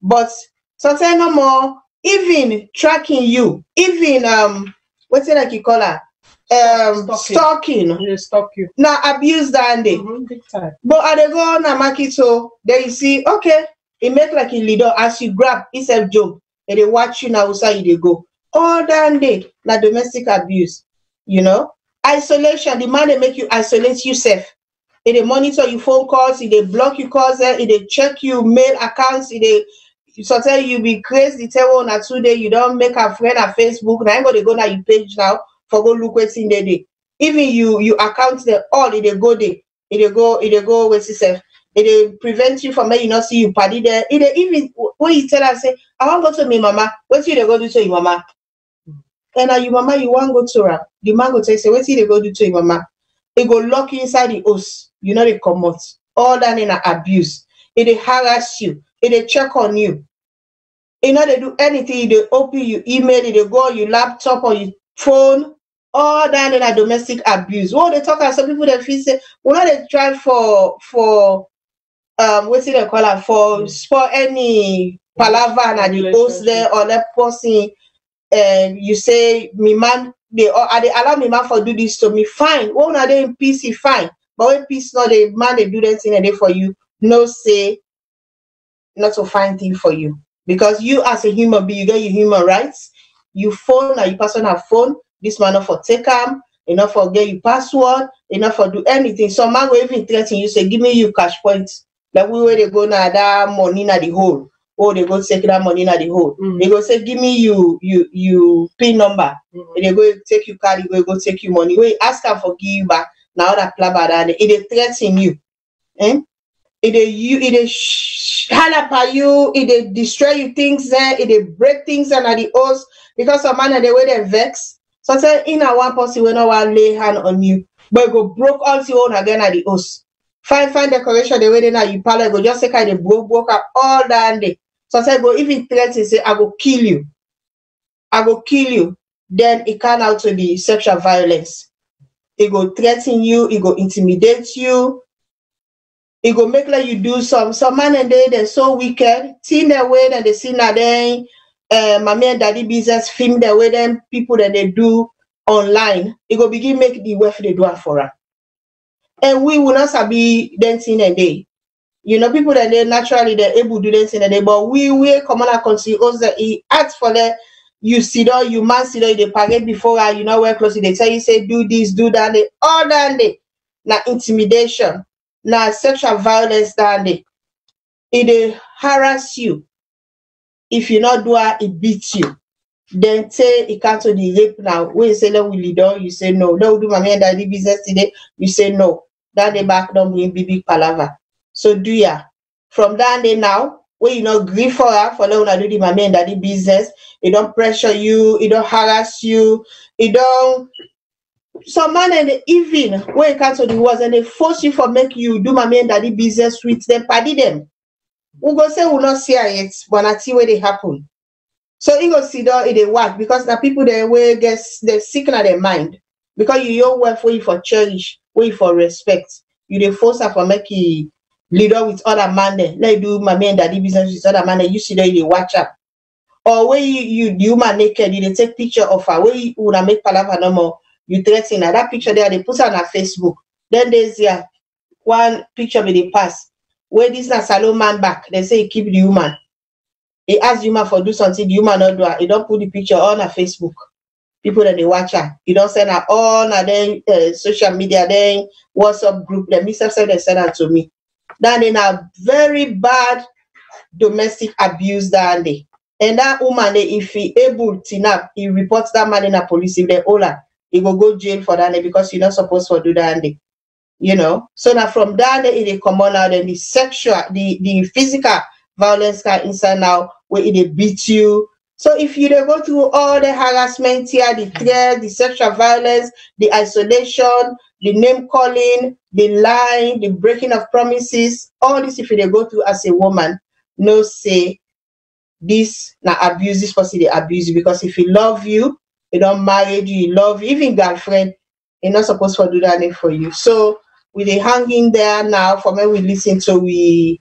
but sometimes no more. Even tracking you, even what's it like you call her? Stalking. They stalk you. Now abuse that day. Big time. But at the go na market so then you see, okay, it make like a leader as you grab itself jump and they watch you now outside they go. All that day, na domestic abuse, Isolation, the man they make you isolate yourself. They monitor your phone calls, they block your calls, they check your mail accounts, they sometimes you be crazy, tell 1 or 2 days, you don't make a friend on Facebook. Now I'm gonna go na your page now for go look what's in there. Even you account them all, they go there. It go with yourself. It prevent you from you not see you party there. It even when you tell her say, I want to go to my mama, what you they go do to your mama? And now your mama you want go to her. The man go say, what you they go do to your mama? It go lock you inside the house. They come out. All that in abuse. It harass you. It check on you. They do anything. They open your email. They go on your laptop or your phone. All that in a domestic abuse. What they talk about, some people that feel say, they try for what's it they call it for any palaver and the host there or that person you say me man they allow me man for do this to me fine. When are they in peace, he fine. But when peace not the man they do that thing and they for you, no say not to find thing for you. Because you as a human being, you get your human rights. You phone or you person have phone. This man not for take them, enough for get your password, enough for do anything. Some man will even threaten you, say, give me your cash points. Like we where they go now that money na the hole. Or they go take that money na the hole. They go say, give me you PIN number. And they go take your card, they go take your money. Wait, ask them for give you back. Now that plaba that it threaten you. It halapa you, it destroy you things there, it break things under the house because some man and the way they vex. So say in a one person will not want lay hand on you, but go broke all your own again at the house. Fine decoration the way they now you parlor go just say kind of broke up all that day. So say go even threaten say I go kill you. I go kill you. Then it can out to the sexual violence. It go threaten you, it go intimidate you. It go make like you do some man and they're so wicked. See their way that they see now then mommy and daddy business film their way them people that they do online. It go begin make the work they do it for her. And we will not be dancing a day. You know, people that they naturally they're able to do dancing a day, but we come on and consider us that he asks for the you see though, you man see though, they parade before her, you know where closely they tell you say do this, do that, they all that day. Now intimidation. Now sexual violence down there. It harass you. If you not do it, it beats you. Then say it can't to the rape now. When you say let we lead on, you say no. Let we do mommy and daddy business today, you say no. Then they back down bring big palaver. So do ya. From down there now, when you not grieve for her for let do the mommy and daddy business, it don't pressure you, it don't harass you, it don't. Some man and even when you cancel the words and they force you for make you do mommy and daddy business with them, paddy them. We go say we not see it, but I see where they happen. So you go see that it work because the people they way guess they're sick in their mind. Because you your work for you for cherish, where you for respect. You they force her for make you leader with other man there. Let you do mommy and daddy business with other man there. You see that you watch up. Or where you human naked, you they take picture of her, where you wanna make palaver no more. You threaten her. That picture there, they put her on her Facebook. Then there's one picture with the pass. Where this na SALONE man back. They say he keep the woman. He asked the woman for do something, the woman not do it. He don't put the picture on her Facebook. People that they watch her. He don't send her on her then social media, then WhatsApp group. Then me self they send her to me. Then they have very bad domestic abuse down there. And that woman, if he able to nap, he reports that man in the police. If they hold her, he will go jail for that because you're not supposed to do that. You know. So now from that it come on out and the sexual, the physical violence can inside now where it beat you. So if you go through all the harassment here, the threat, the sexual violence, the isolation, the name calling, the lying, the breaking of promises, all this if you go through as a woman, no say this now abuse this person they abuse you because if he love you, he don't marry you, he love you, even girlfriend, you're not supposed to do that for you. So with the hanging there now, for me we listen to we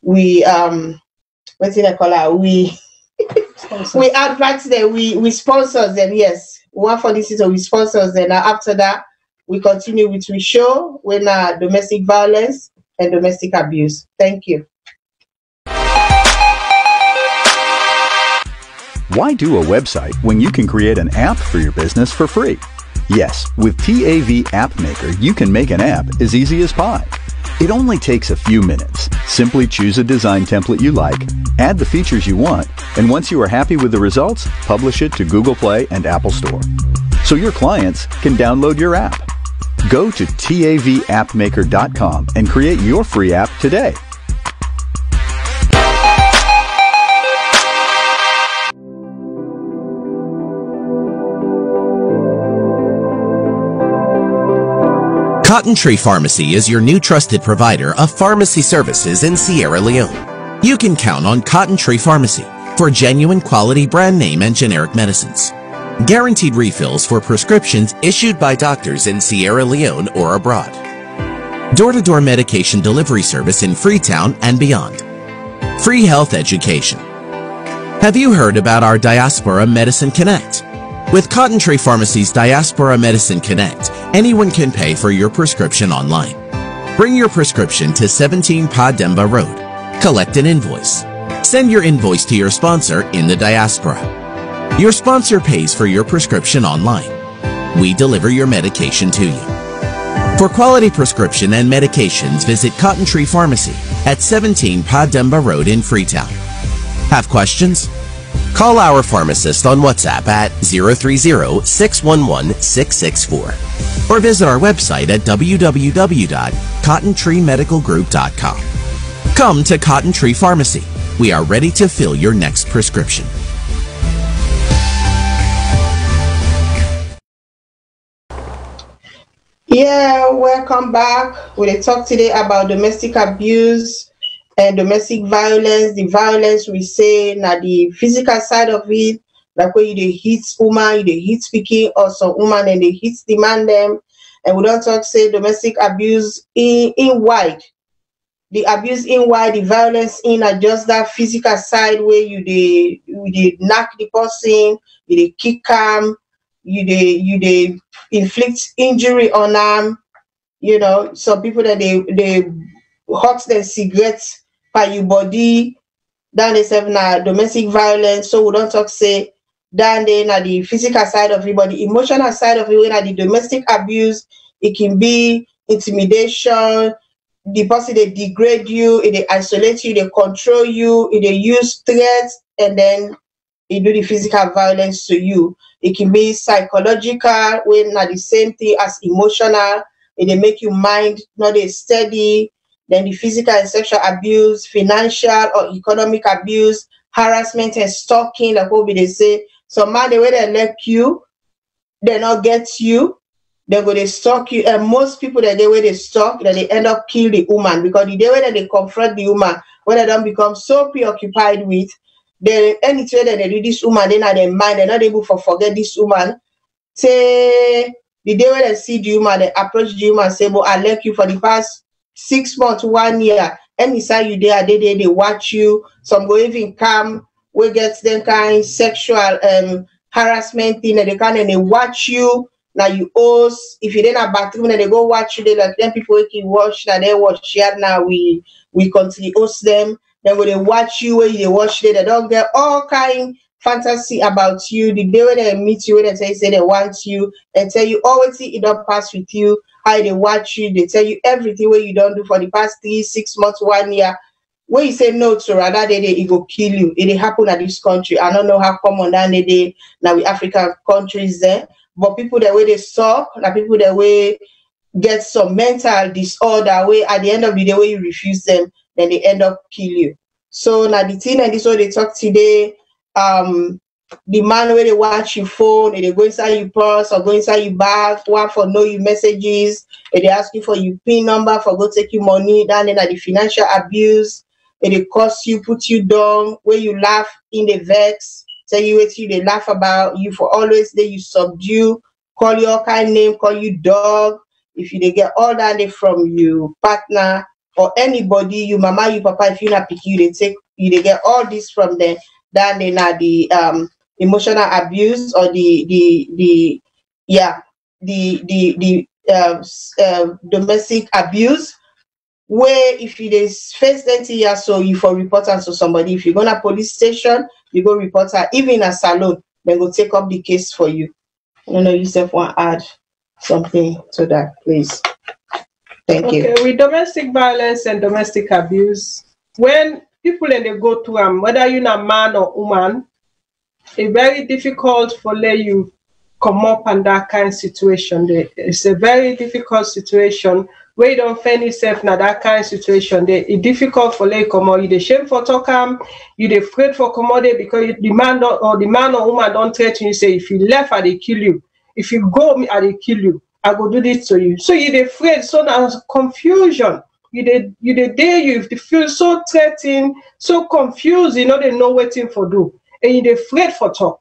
what's it I call her? We advert them, we sponsors them, yes. One for this is we sponsors them. Now after that we continue with we show when domestic violence and domestic abuse. Thank you. Why do a website when you can create an app for your business for free? Yes, with TAV App Maker, you can make an app as easy as pie. It only takes a few minutes. Simply choose a design template you like, add the features you want, and once you are happy with the results, publish it to Google Play and Apple Store. So your clients can download your app. Go to TAVAppmaker.com and create your free app today. Cotton Tree Pharmacy is your new trusted provider of pharmacy services in Sierra Leone. You can count on Cotton Tree Pharmacy for genuine quality brand name and generic medicines. Guaranteed refills for prescriptions issued by doctors in Sierra Leone or abroad. Door-to-door medication delivery service in Freetown and beyond. Free health education. Have you heard about our Diaspora Medicine Connect? With Cotton Tree Pharmacy's Diaspora Medicine Connect, anyone can pay for your prescription online. Bring your prescription to 17 Pademba Road. Collect an invoice. Send your invoice to your sponsor in the diaspora. Your sponsor pays for your prescription online. We deliver your medication to you. For quality prescription and medications, visit Cotton Tree Pharmacy at 17 Pademba Road in Freetown. Have questions? Call our pharmacist on WhatsApp at 030-611-664 or visit our website at www.cottontreemedicalgroup.com. Come to Cotton Tree Pharmacy. We are ready to fill your next prescription. Yeah, welcome back. We'll talk today about domestic abuse and domestic violence. The violence we say now the physical side of it, like when you dey hit woman, you dey hit speaking, or some woman and they hit demand them. And we don't talk say domestic abuse in wide. The abuse in wide, the violence in are just that physical side where you dey knock the person, you dey kick them, you dey inflict injury on them. You know, some people that they hot their cigarettes by your body, then they say na domestic violence. So we don't talk say then they na the physical side of it, but the emotional side of it, when na the domestic abuse, it can be intimidation. The person they degrade you, they isolate you, they control you, they use threats, and then they do the physical violence to you. It can be psychological, when not the same thing as emotional, and they make you mind not a steady. Then the physical and sexual abuse, financial or economic abuse, harassment and stalking, like what they say. Some man, the way they like you, they not get you. They go they stalk you, and most people that the way they stalk, that they end up kill the woman, because the way that they confront the woman, when they don't become so preoccupied with, they any way that they do this woman, then their mind, they're not able to forget this woman. Say the day when they see the woman, they approach the woman and say, "But I like you for the past 6 months, 1 year. Anytime you there, they watch you. Some go even come, we get them kind sexual harassment thing, and they come and they watch you." Now you host, if you didn't have bathroom and they go watch you, they like them people who can watch, now they watch here. Now we continue host them. Then when they watch you, when they watch they don't get all kind fantasy about you. The day when they meet you, when they say they want you, and tell you always it don't pass with you, how they watch you, they tell you everything what you don't do for the past 3, 6 months, 1 year. When you say no to rather day it go kill you. It happen at this country. I don't know how common that day now with African countries there. But people that way they suck, like people that way get some mental disorder, way at the end of the day, when you refuse them, then they end up kill you. So now the thing and this way they talk today, the man where they watch your phone, and they go inside your purse or go inside your bag, one for know your messages, and they ask you for your PIN number for go take your money, then the financial abuse, and they curse you, put you down, where you laugh in the vex. Tell you what they laugh about you for always. They you subdue, call you all kind of name, call you dog. If you they get all that from you partner or anybody, you mama, you papa, if you not pick you, they get all this from them. Then they not the emotional abuse or the domestic abuse. Where if you face 20 years, so you for report to somebody. If you go to police station, you go report her. Even a salon, they go take up the case for you. I don't know, yourself want to add something to that, please. Thank you. Okay, with domestic violence and domestic abuse, when people and they go to whether you're a man or woman, it's very difficult for you come up on that kind of situation. It's a very difficult situation. Where you don't find yourself in that kind of situation, it's difficult for you come out. You the shame for talk you the afraid for commodity because the man or woman don't threaten you. Say if you left, I they kill you. If you go, I they kill you. I go do this to you. So you the afraid. So there's confusion. You feel so threatened, so confused. You know they know what thing for do, and you the afraid for talk.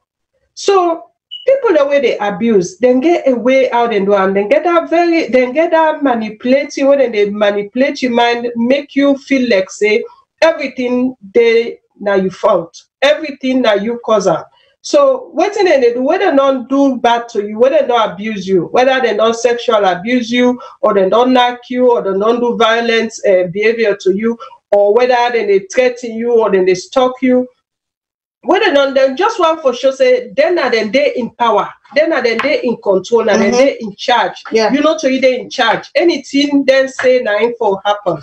So people the way they abuse, then get a way out and do, and then get that manipulating when they manipulate your mind, make you feel like say everything they now you fault, everything that you cause up. So what thing they do, whether they don't do bad to you, whether they don't abuse you, whether they don't sexual abuse you, or they don't knock you, or they don't do violent behavior to you, or whether they threaten you or then they stalk you. Whether not them just want for sure say then are they in power, then are they in control, and then they in charge. Yeah. You know, to you they in charge. Anything then say nothing for happen.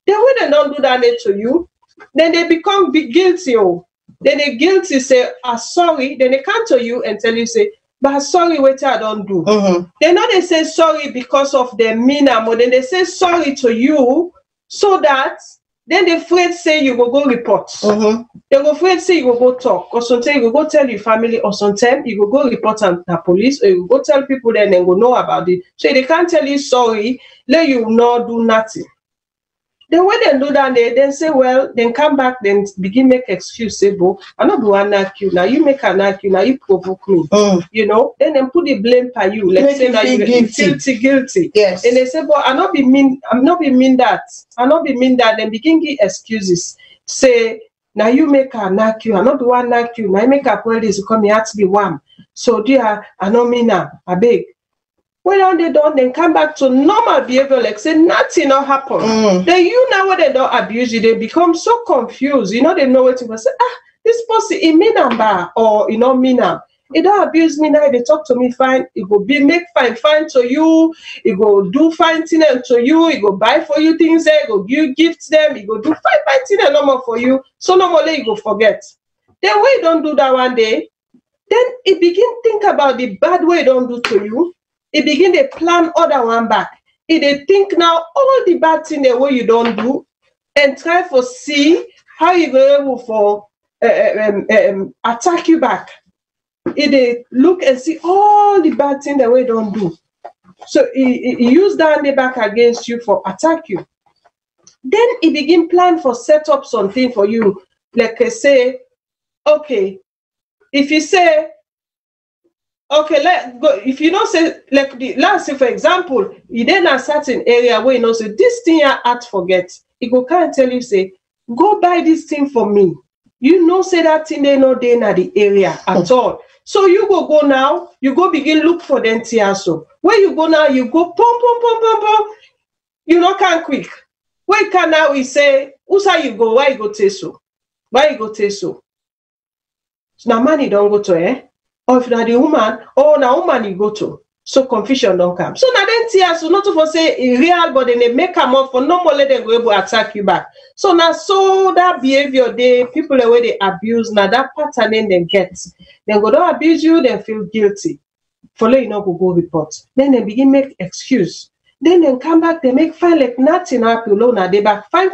Then when they don't do that to you, then they become guilty. Oh, then they guilty say, sorry. Then they come to you and tell you say, but sorry, what I don't do. Then not they say sorry because of their meaner, but then they say sorry to you so that then they afraid say you go report. They go afraid say you go talk, or sometimes you go tell your family, or sometimes you go report on the police, or you go tell people, then they go know about it. So they can't tell you sorry, let you not do nothing. Then when they do that, they then say, well, then come back, then begin make excuse, say, bo, I not do an accuse. Now you make an accuse, now you provoke me. You know, then put the blame by you. Let's say that you guilty. Yes. And they say, but I'm not be mean that. Then begin give excuses. Say, now you make an accuse, I not do an accuse. Now you make a police come here to be one. So dear, I know me now, I beg. When they don't, then come back to normal behavior, like say nothing not happen. Then you know when they don't abuse you, they become so confused. You know, they know what to say. This person it mean number or you know me now. It don't abuse me now. They talk to me fine. It go be make fine to you. It go do fine thing to you. It go buy for you things. It go give gifts them. It go do fine thing no more for you. So normally you go forget. Then when you don't do that one day, then it begin think about the bad way you don't do to you. It begin to plan other one back. It think now all the bad thing the way you don't do, and try for see how you go able for attack you back. It look and see all the bad thing the way you don't do. So it use that the back against you for attack you. Then it begin plan for set up something for you. Like I say, okay, if you say, okay, let go. If you don't say, like the last say, for example, you then a certain area where you know say this thing you had forget. It go can't tell you say, go buy this thing for me. You know say that thing they not there in the area at all. So you go now, you go begin look for them so. Where you go now, you go pom. You know can't quick. Where can now we say, who's how you go? Why you go take so? Why you go take so? So now money don't go to or if not the woman, now woman you go to. So confusion don't come. So now then tears, so not to say real, but then they make come up for no more let them go able to attack you back. So now so that behavior they people the way they abuse, now that pattern then they get. Then go to abuse you, then feel guilty. For let you know go report. Then they begin make excuse. Then they come back, they make fine like nothing happen. Now they back fine.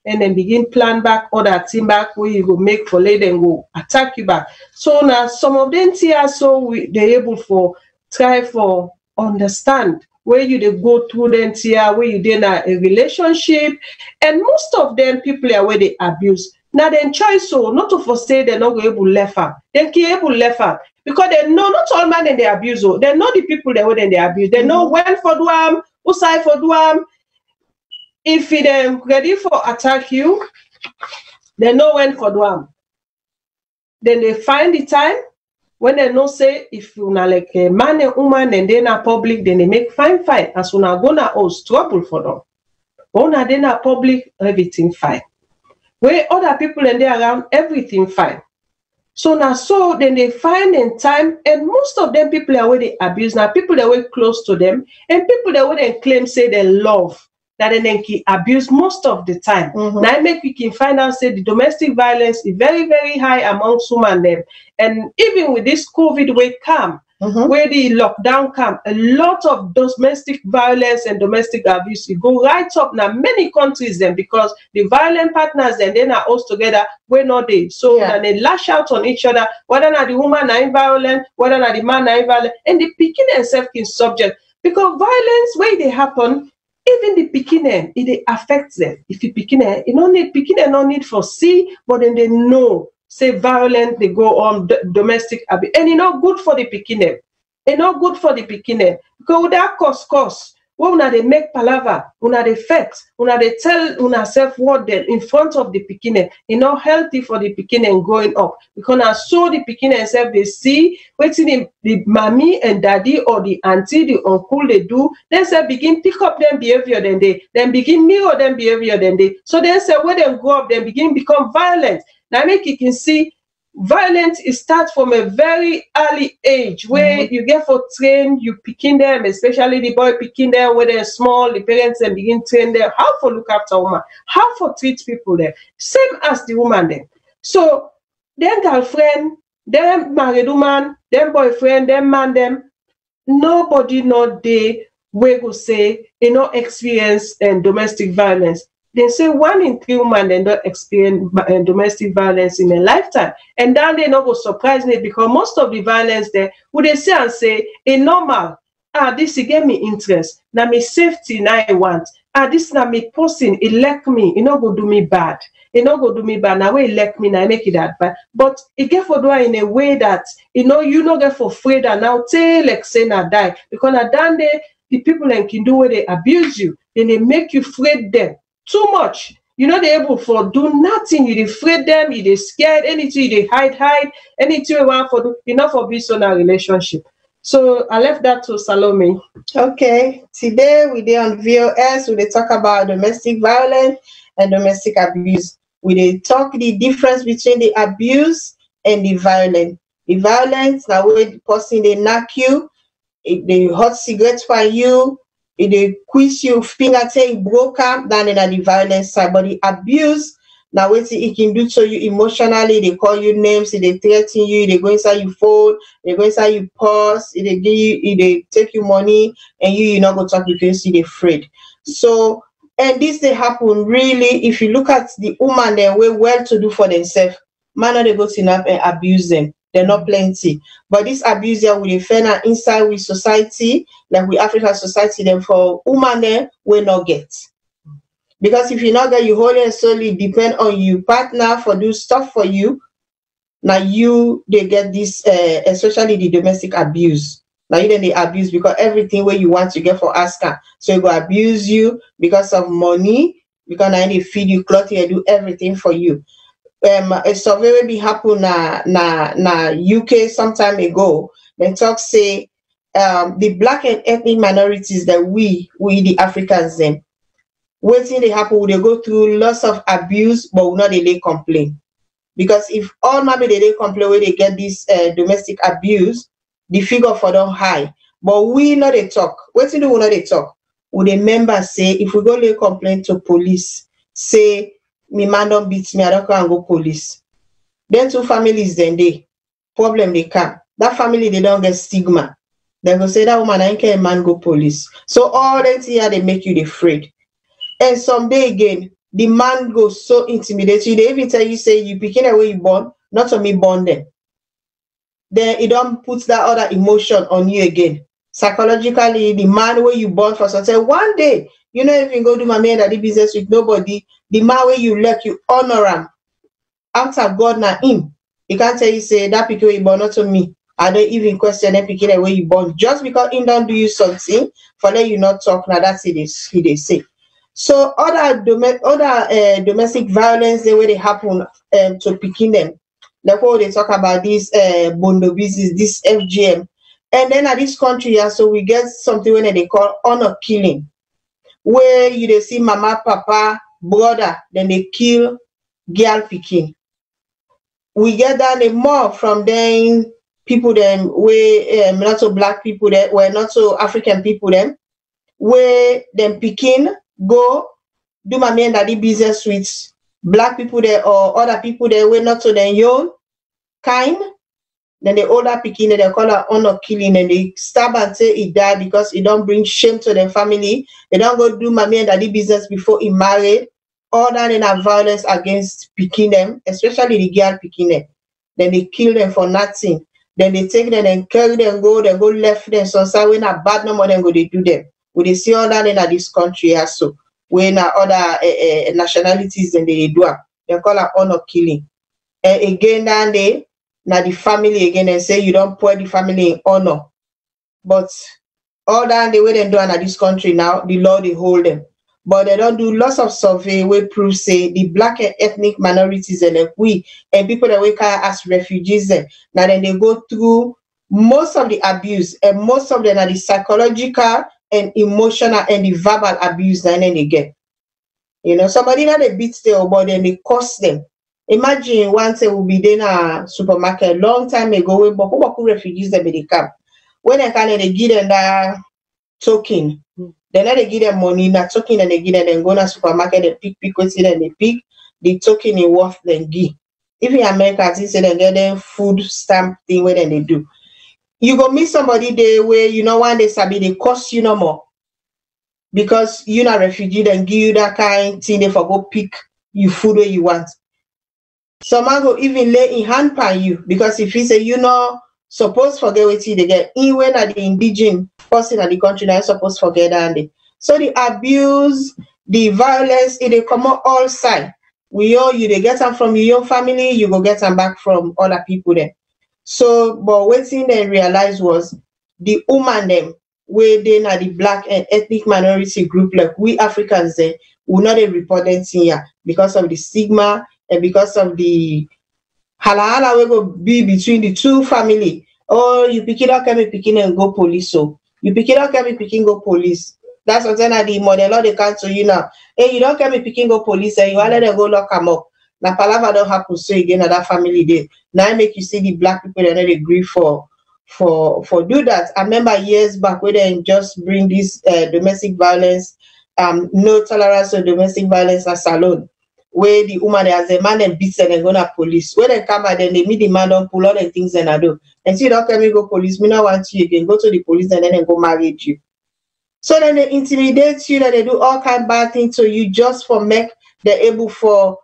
And then begin plan back other team back where you go make for let them go attack you back. So now some of them tears so they able for try for understand where you they go through them tear where you in a relationship, and most of them people are where they abuse. Now then try so not to forsake they're not able left them. Then able left them because they know not all man in the abuse. They know the people that when they abuse. They know when for duam, who side for duam. If they ready for attack you, they know when for duam. Then they find the time when they know say if you na like a man and woman and they na public, then they make fine. As soon as gonna host trouble for them. When they na public, everything fine. Where other people and they around, everything fine. So now so then they find in time, and most of them people are where they abuse now, people that were close to them, and people that would then claim say they love. That then abuse most of the time. Now I make we can find out say the domestic violence is very, very high amongst women them. And even with this COVID way come, where the lockdown come, a lot of domestic violence and domestic abuse, it go right up now many countries then because the violent partners then are all together, we're not there. So they lash out on each other, whether not the woman are violent, whether not the man are violent, and the picking themselves in subject. Because violence where they happen, even the beginning, it affects them. If you beginning, you don't need beginning, no need for see, but then they know, say violent, they go on domestic abuse, and it's not good for the beginning. It's not good for the beginning because without cause, when they make palaver, when they fight, when they tell una self what them in front of the beginning, it's not healthy for the beginning going up because I saw the beginning self they see waiting the mommy and daddy or the auntie, the uncle they do, then say begin pick up them behavior then begin mirror them behavior so then say when they grow up, then begin become violent. Now make you can see violence is start from a very early age where you get for train, you picking them, especially the boy picking them when they're small, the parents then begin train them how for look after woman, how for treat people there, same as the woman then. So then girlfriend, them married woman, them boyfriend, them man, them nobody not they we go say you know experience and domestic violence. they say 1 in 3 women they don't experience domestic violence in a lifetime. And then they not go surprise me because most of the violence there, would they say and say, a normal, this get me interest, now me safety now I want. This na me person, it like me, it not go do me bad. It not go do me bad. Now it like me, now I make it that bad. But it get for do in a way that you not get for afraid and now say like say na die. Because na dan the people and can do where they abuse you, then they make you afraid them too much. You're not able for do nothing. You afraid them, you they scared, anything you they hide, anything you want for do, enough for be on a relationship. So I left that to Salome. Okay, today we dey on VOS. We dey talk about domestic violence and domestic abuse. We dey talk the difference between the abuse and the violence. The violence na where the person they knock you, they hot cigarettes for you, they quiz you finger say broke up, then in the violence side. But the abuse now what it can do to you emotionally, they call you names, they threaten you, they go inside your phone, they go inside your purse, they give you, they take you money, and you not go talk because you're afraid. So, and this they happen really if you look at the woman they way well to do for themselves, man they go to enough and abuse them. They're not plenty. But this abuse here will defend inside with society, like with African society, then for woman there will not get. Because if you not get, you wholly and solely depend on your partner for do stuff for you. Now you they get this, especially the domestic abuse. Now you then they abuse because everything where you want to get for asking, so you go abuse you because of money. Because now they feed you, clothe you, do everything for you. A survey will be happen na UK some time ago. They talk say the black and ethnic minorities that we the Africans then. Waiting they happen, they go through lots of abuse, but will not they complain. Because if all maybe they complain where they get this domestic abuse, the figure for them high. But we not they talk. Waiting do we not they talk. Would the members say if we go lay complaint to police, say me man don't beat me, I don't go and go police. Then two families then they problem they come. That family they don't get stigma. They go say that woman ain't care man go police. So all that here they make you afraid. And someday again, the man goes so intimidating. They even tell you, say, you picking away you born, not on me born them. Then it don't put that other emotion on you again. Psychologically, the man where you born for something, one day, you know, if you go do my man that business with nobody, the man where you let you honor him. After God na him. He can't tell you, say, that picking you born, not to me. I don't even question them picking away you born. Just because him don't do you something, for let you not talk, now that's it they say. So other domestic violence, the way they happen to picking them, like what they talk about this bondo business, this FGM, and then at this country, yeah, so we get something when they call honor killing, where you they see mama, papa, brother, then they kill girl picking. We get that the more from them people them where not so black people that were not so African people them, where them picking. Go do my man daddy business with black people there or other people there were not so then young kind. Then the older picking they call her honor killing and they stab and say he died because it don't bring shame to their family. They don't go do my man daddy business before he married. All that in a violence against picking them, especially the girl picking them. Then they kill them for nothing. Then they take them and carry them, go left them. So when a bad number then go they do them. We they see all that in this country also. When other nationalities then they do they call it honor killing. And again then they now the family again and say you don't put the family in honor. But all that the way they do in this country now, the law they hold them. But they don't do lots of survey where prove say the black and ethnic minorities and like we and people that we can as refugees then now then they go through most of the abuse and most of them are the psychological and emotional and the verbal abuse that they get. You know, somebody that they beat their body and they cost them. Imagine once they will be in a supermarket long time ago when Boko refugees them they come. When they can they give them that token. Then they give them money, that token and they give them then go to the supermarket and pick what's it and they pick the token in worth then give. If in America they say they get them food stamp thing where then they do. You go meet somebody there where you know one day sabi they cost you no more. because you're not refugee, then give you that kind thing they for go pick you food where you want. Some man go even lay in hand pan you because if he say you know supposed forget what they get, even at the indigenous person at the country, not supposed forget that. So the abuse, the violence, it come on all sides. We all you they get them from your own family, you go get them back from other people there. So, but what thing they realized was the woman them where they na the black and ethnic minority group like we Africans there will not report them here because of the stigma and because of the hala we go be between the two family. Oh, you pick it up, can be picking and go police. So you pick it up, can be picking go police. That's what then the model law they can't to you now. Hey, you don't can be picking go police and you want let them go lock them up. Now palava don't happen so again at that family day. Now I make you see the black people that they agree for do that. I remember years back where they just bring this domestic violence, no tolerance of domestic violence at SALONE. Where the woman as a man and beats and then go to police. When they come out, then they meet the man don't pull all the things and I do. And see, don't come me go police, me not want you again. Go to the police and then they go marry you. So then they intimidate you, that they do all kind of bad things to you just for make they're able for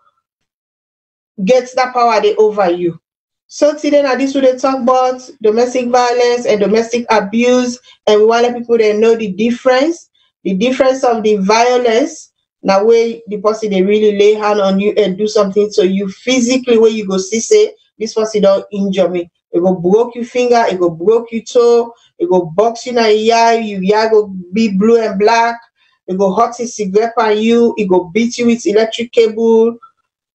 get that power they over you. So today now this would talk about domestic violence and domestic abuse, and we want people to know the difference of the violence. Now where the person they really lay hand on you and do something to you physically, where you go see say this person don't injure me. It go broke your finger, it go broke your toe, it go box you in your eye, your eye go be blue and black, it go hot a cigarette on you, it go beat you with electric cable,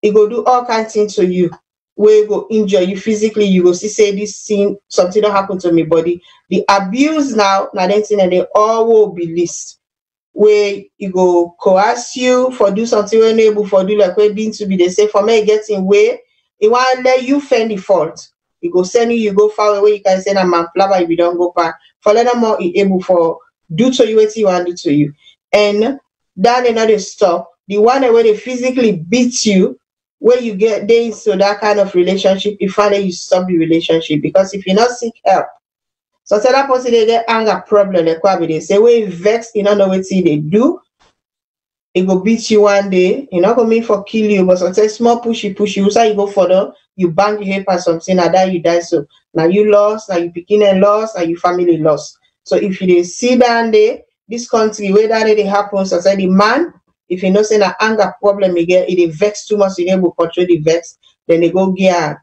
it go do all kinds of things to you. Where it go injure you physically, you go see say this thing, something don't happen to me body. The abuse now then thing and they all will be list. Where you go coerce you for do something when able for do like where being to be they say for me getting way it want let you fend the fault. You go send you go far away you can send a man flower if you don't go back for let them more able for do to you what you want to do to you. And then another stop the one where they physically beat you where you get there into that kind of relationship if finally you stop the relationship because if you not seek help. So tell that person they get anger problem, they say we vex, you don't know what they do. It go beat you one day, you not gonna mean for kill you, but sometimes small pushy, so you go further, you bang your head or something, and that you die. So now you lost, now you begin and lost, and your family lost. So if you see that day, this country where that day happens, so say the man, if you know say an anger problem again, it vex too much, you able to control the vex, then they go get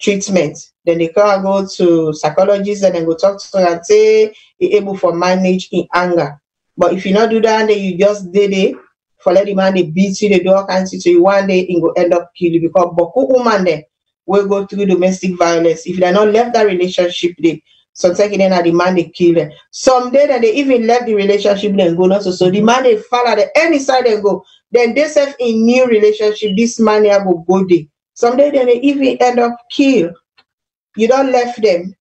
treatment. Then they can go to psychologists and then go talk to her and say you're able for manage in anger. But if you not do that, then you just did it for let the man they beat you, they do all kinds of things. So you one day it go end up kill you because boku woman there will go through domestic violence. If they not left that relationship, they sometimes then the man they kill them. Someday that they even left the relationship then go not so the man they fall at any side and go. Then they self in new relationship, this man here go there. Someday then they even end up kill. You don't left them.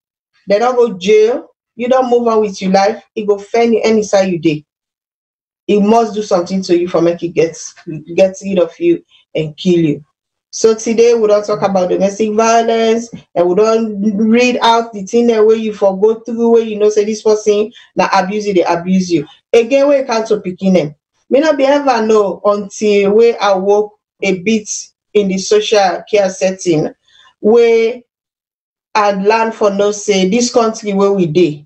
They don't go jail. You don't move on with your life. It go fend you any side you did. It must do something to you for make it get rid of you and kill you. So today we don't talk about domestic violence and we don't read out the thing that way you for go through where you know say this person that abuse you, they abuse you. Again, we can't to picking them. May not be ever know until we I work a bit in the social care setting where I'd learn for no say this country where we dey.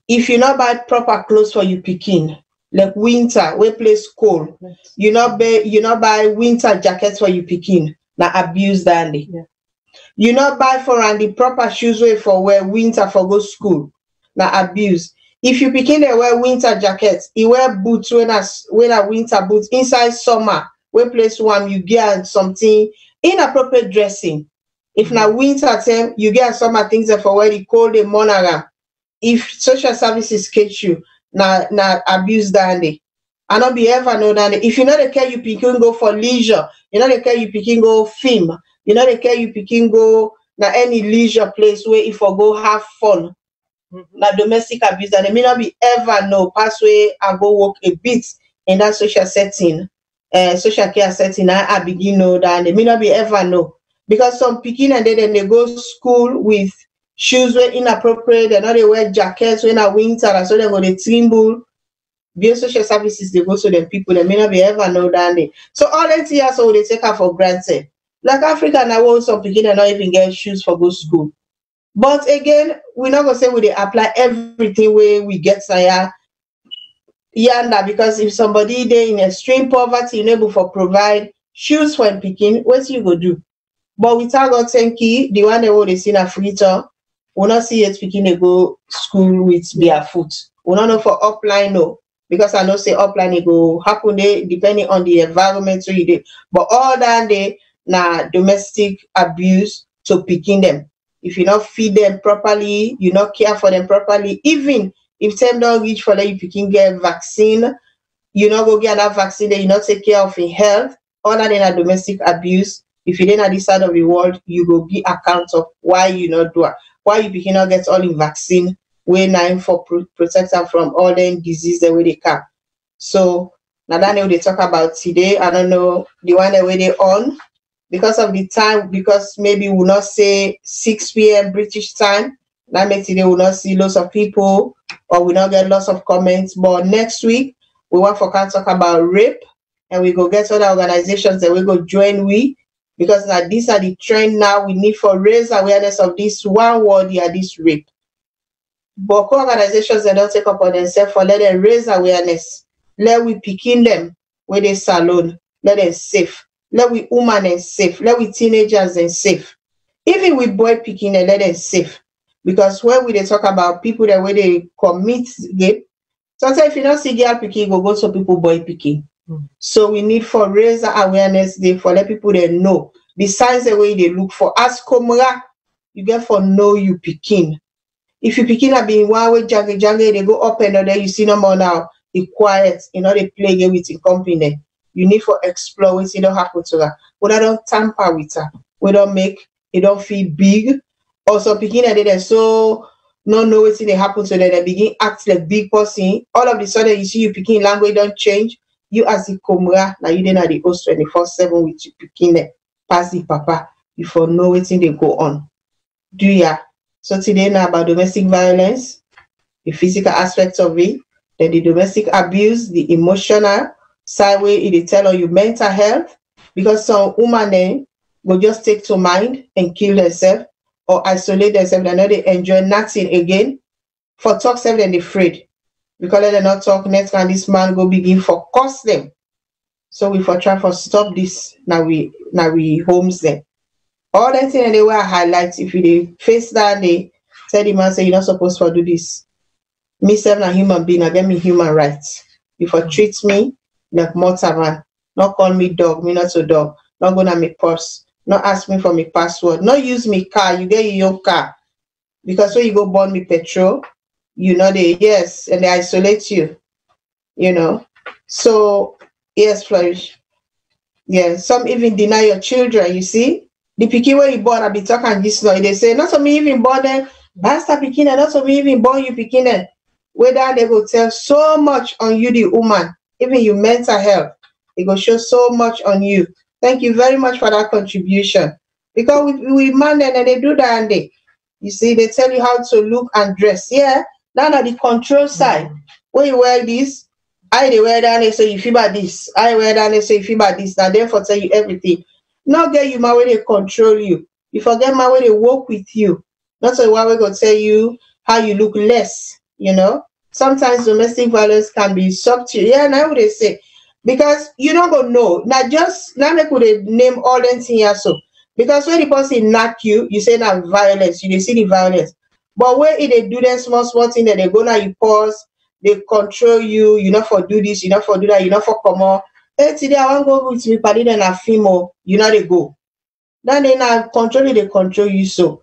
If you not buy proper clothes for you picking, like winter, where place cold, you not buy winter jackets for you picking, now abuse that. Yeah. You not buy for and the proper shoes way for wear winter for go school, now abuse. If you picking they wear winter jackets, you wear boots when a winter boots inside summer, where place warm you get something inappropriate dressing. If now winter time, you get some things that for where the cold the monara. If social services catch you, now abuse that day. I not be ever know that if you know the care you picking go for leisure, you know the care you picking go film, you know the care you picking go now any leisure place where if you go have fun. Now domestic abuse that they may not be ever know pass way I go work a bit in that social setting, social care setting. I begin know that they may not be ever know. Because some picking and then they go school with shoes were inappropriate, and now they wear jackets when a winter, so they go to tremble. Biosocial services they go to them people they may not be ever know that day. So all that here so they take her for granted. Like Africa now want some people they not even get shoes for go school. But again, we're not gonna say we they apply everything where we get here. Yeah, because if somebody they in extreme poverty, unable for provide shoes for him picking, what you go do? But without God thank you, the one they will see a free tour, will not see it picking they go school with barefoot. We not know for upline no, because I know say upline they go happen they depending on the environment so you did. But all that they na domestic abuse to picking them. If you not feed them properly, you not care for them properly, even if them don't reach for them, you picking get vaccine, you not go get that vaccine, then you not take care of your health, all that in a domestic abuse. If you didn't at this side of the world, you go be account of why you not do it, why you picking not get all the vaccine, way nine for protect them from all the disease the way they can. So now that they talk about today, I don't know the one that way they on. Because of the time, because maybe we'll not say 6 p.m. British time, that makes today we'll not see lots of people or we'll not get lots of comments. But next week, we want for can talk about rape and we go get other organizations that we go join we because now these are the trend now we need for raise awareness of this one word here, this rape. But organizations that don't take up on themselves for let them raise awareness. Let we picking them where they salon, let them safe. Let we women and safe. Let we teenagers and safe. Even with boy picking and let them safe. Because when we they talk about people that way they commit rape, sometimes if you don't see girl picking, go to people boy picking. So we need for raise awareness day for let people they know the signs the way they look for. As Komra, you get for know you picking. If you picking up being one way jangle, they go up and then you see no more now. They quiet, you know, they play game with the company. You need for explore what it don't happen to her. But I don't tamper with her. We don't make it don't feel big. Also picking at it so no know what they happen to them. They begin act like big person. All of a sudden you see you picking language don't change. You as the Komra, now you didn't have the host 24/7 with you picking them. Pass the papa. You for know what they go on. Do ya? So today now about domestic violence, the physical aspect of it, then the domestic abuse, the emotional side way it tell on you mental health, because some women then will just take to mind and kill themselves or isolate themselves and know they enjoy nothing again. For talk self then they afraid. Because they not talk next and this man go begin for cost them. So we for try for stop this now we homes them. All that thing they were highlights if you face that they tell the man say you're not supposed to do this. Me self a human being, I get me human rights. If you treat me like mortal man, not call me dog, me not a dog, not gonna me purse, not ask me for me password, not use me car, you get your car. Because when you go burn me petrol, you know they yes, and they isolate you, you know. So yes, Flourish. Yeah, some even deny your children, you see. The pikin where you born, I be talking this now. They say, not to me even born them, basta pikin, not to me even born you pikin. Whether they go tell so much on you, the woman, even your mental health, it go show so much on you. Thank you very much for that contribution. Because we man and they do that and you see, they tell you how to look and dress. Yeah, now at the control side, when you wear this, I they wear that and they say you feel about this. I wear that and they say you feel about this. Now therefore tell you everything. Not get you my way they control you. You forget my way they work with you. Not so why we gonna tell you how you look less, you know. Sometimes domestic violence can be subtle. Yeah, now what they say. Because you don't go know. Now just now make would name all them things here so. Because when the person knock you, you say now violence, you see the violence. But when they do that small thing that they go now you pause, they control you, you not for do this, you not for do that, you not for come on. Hey, today I want to go with me, party then a female, you know they go. Then they now they control you so.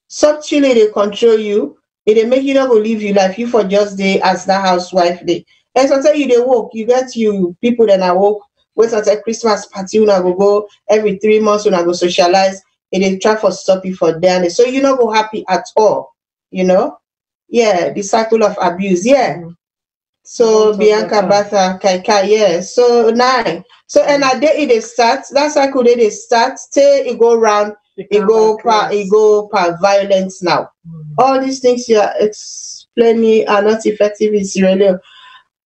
Subtly they control you. They make you not go live your life. You for just day as that housewife day. And sometimes you they walk, you get you people that are walk. Wait until Christmas party, you go every 3 months when I go socialize. And they try for stop you for them. So you not go happy at all. You know? Yeah, the cycle of abuse. Yeah. So Bianca Batha Kaika, yeah. So 9. So and a day it start. That cycle they start. Till it go round. It go per violence now. All these things you are explaining are not effective in Sierra Leone.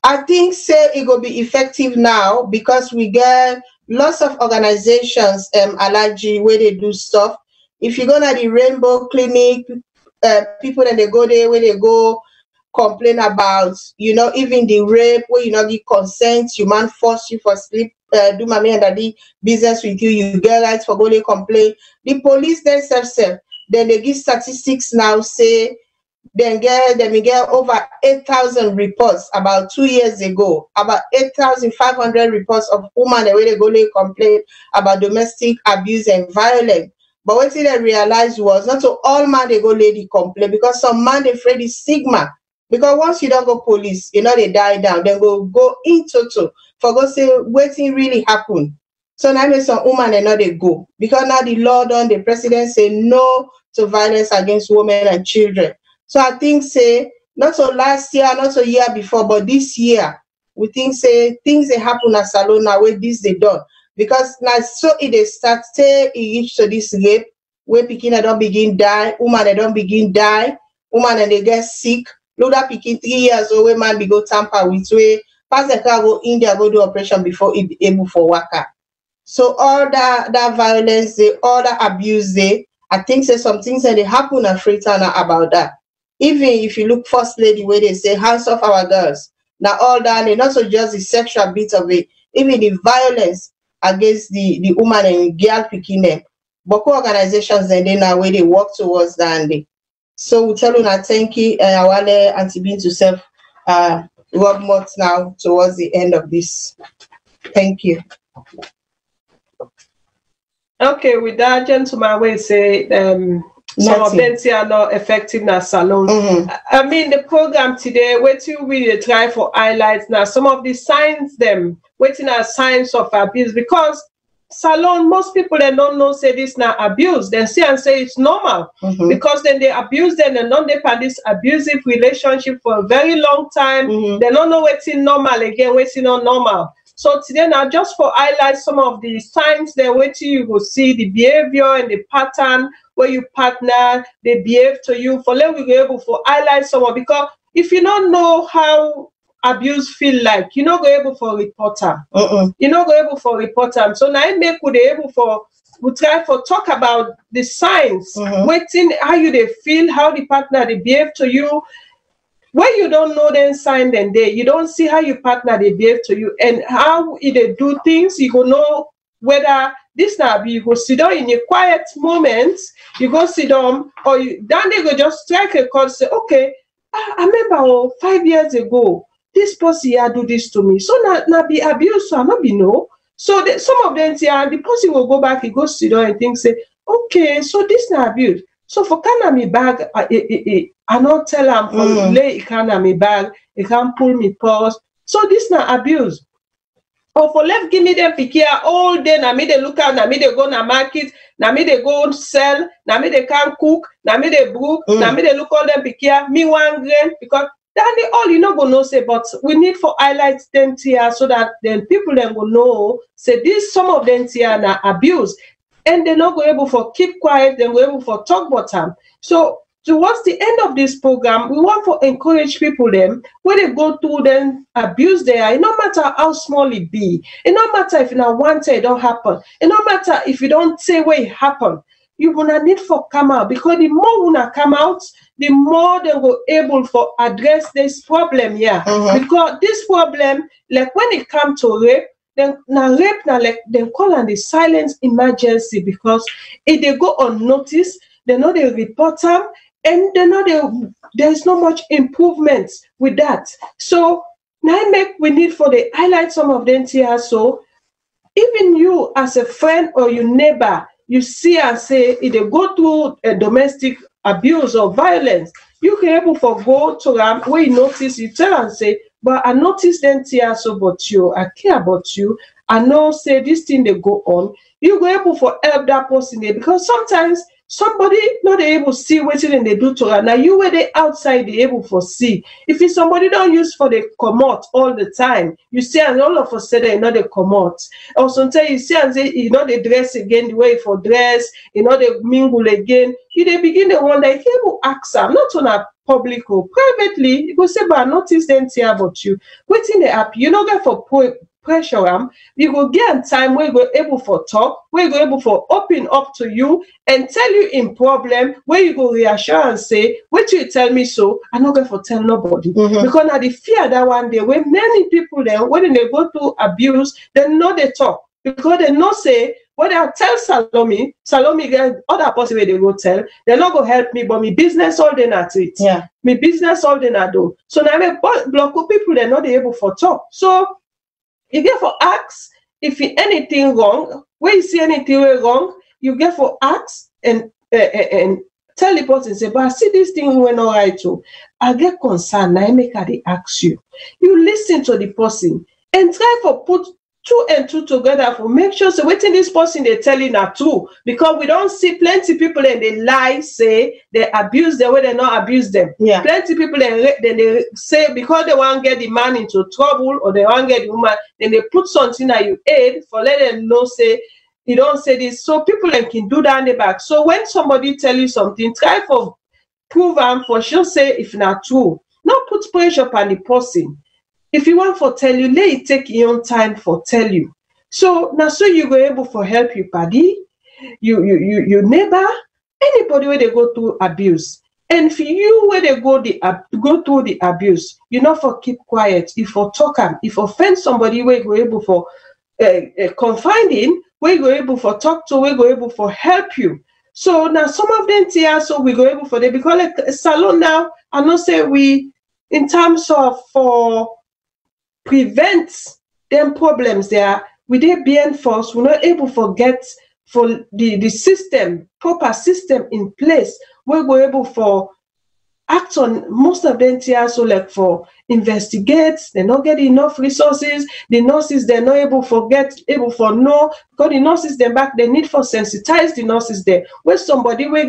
I think say it will be effective now because we get lots of organizations, allergy where they do stuff. If you go to the Rainbow Clinic, people and they go there where they go complain about, you know, even the rape where you not give consent, you man force you for sleep, do mommy and daddy business with you, you get rights for go they complain. The police themselves, then they give statistics now say then get over 8,000 reports about 2 years ago, about 8,500 reports of women the way they go they complain about domestic abuse and violence. But what they realized was not to all man they go lady complain because some man they afraid the stigma. Because once you don't go police, you know they die down, then go in total for go say waiting really happen. So now some woman they know they go. Because now the law done, the president say no to violence against women and children. So I think say not so last year, not so year before, but this year, we think say things they happen at SALONE now where this they done. Because now so it they start say it reach to this rape, where pikin they don't begin die, woman they don't begin die, woman and they get sick. Look that pikin 3 years old, where man be go tamper with way, pass the car go India go do operation before it be able for worker. So all that violence, all that abuse, I think say some things that they happen at Freetown about that. Even if you look first lady where they say hands off our girls. Now all that and not so just the sexual bit of it, even the violence against the woman and girl picking them. Boko organizations and then now where they work towards that and they. So we tell you now thank you Awale Antibin to self Rob Mott now towards the end of this. Thank you. Okay, with that gentleman we say some of them are not effective now SALONE. I mean the program today, waiting we try for highlights now. Some of the signs them waiting are signs of abuse because SALONE, most people they don't know say this now abuse. They see and say it's normal because then they abuse them and don't they have this abusive relationship for a very long time. They don't know what's normal again, what's not normal. So today now just for highlight some of the signs that waiting you will see the behavior and the pattern where you partner, they behave to you. For let we be able to highlight some of because if you don't know how abuse feel like, you not go able for report them. You not go able for report them. So now I make we able for we try for talk about the signs, waiting how you they feel, how the partner they behave to you. When you don't know them sign then they you don't see how your partner they behave to you and how they do things, you go know whether this now be you go sit down in a quiet moment, you go sit down or you then they go just strike a chord say, okay, I remember 5 years ago this person here do this to me. So now be abuse, so not be no. So some of them the person will go back, he goes sit down and think say, okay, so this now abuse. So for can me bag, I not tell him for lay can me bag, he can't pull me purse. So this now abuse. Or for left give me them picky all day, na me they look out, na me they go na market, na me they go sell, na me they can't cook, na me they brew, na me they look all them picky, me one grain because then they all you know go know say, but we need for highlight them here so that then people then go know say this some of them here na abuse. And they're not going able for keep quiet, they're going able for talk about them. So towards the end of this program, we want to encourage people them when they go through them abuse there. It no matter how small it be, it no matter if you not want it don't happen. It no matter if you don't say where it happen. You will not need for come out because the more you not come out, the more they will able for address this problem here. Because this problem, like when it comes to rape. Then now rape now like they call on the silent emergency because if they go unnoticed, they know they report them and they know there is not much improvement with that. So now we need for the highlight some of them here. So even you as a friend or your neighbor, you see and say if they go through a domestic abuse or violence, you can able for go to them where you notice, you tell and say, but I notice them here so about you, I care about you, I know say this thing they go on, you go able for help that person there because sometimes somebody not able to see what they do to her. Now you were they outside they able for see. If it's somebody don't use for the commot all the time, you see and all of a sudden you know they commot. Or sometimes you see and say you know they dress again the way for dress, you know they mingle again. You they begin to wonder if you able ask them, not on a public or privately, you go say, but I notice them here about you. Waiting the app, you know, get for pressure you go get time where you go able for talk, where you go able for open up to you and tell you in problem, where you go reassure and say, wait till you tell me so, I'm not going to tell nobody. Because now the fear that one day when many people then when they go through abuse, they know they talk. Because they know say when I tell Salome get other person where they go tell, they're not gonna help me, but me business all day at it. Yeah. Me business all day at do. So now me block of people they're not able for talk. So you get for ask if anything wrong. When you see anything wrong, you get for ask and tell the person say, but I see this thing went all right too. I get concerned. Now I make her they ask you. You listen to the person and try for put 2 and 2 together for make sure so waiting this person they telling her too, because we don't see plenty people and they lie, say they abuse them when they not abuse them. Yeah. Plenty people then they say because they want to get the man into trouble or they want to get the woman, then they put something that you aid for let them know say you don't say this. So people then can do that in the back. So when somebody tell you something, try for prove and for sure say if not true. Not put pressure on the person. If you want for tell you, let it take your own time for tell you. So now so you go able for help you buddy, you neighbor, anybody where they go through abuse. And for you where they go through the abuse, you not for keep quiet. If for talk them, if offend somebody where you go able for confining, where you go able for talk to, where you go able for help you. So now some of them here, so we go able for them because like a salon now, I know say we in terms of for prevent them problems there with they being forced, we're not able to get for the system, proper system in place where we're able for act on most of them here, so like for investigate, they're not getting enough resources, the nurses they're not able for know, because the nurses them back they need for sensitize the nurses there. Where somebody we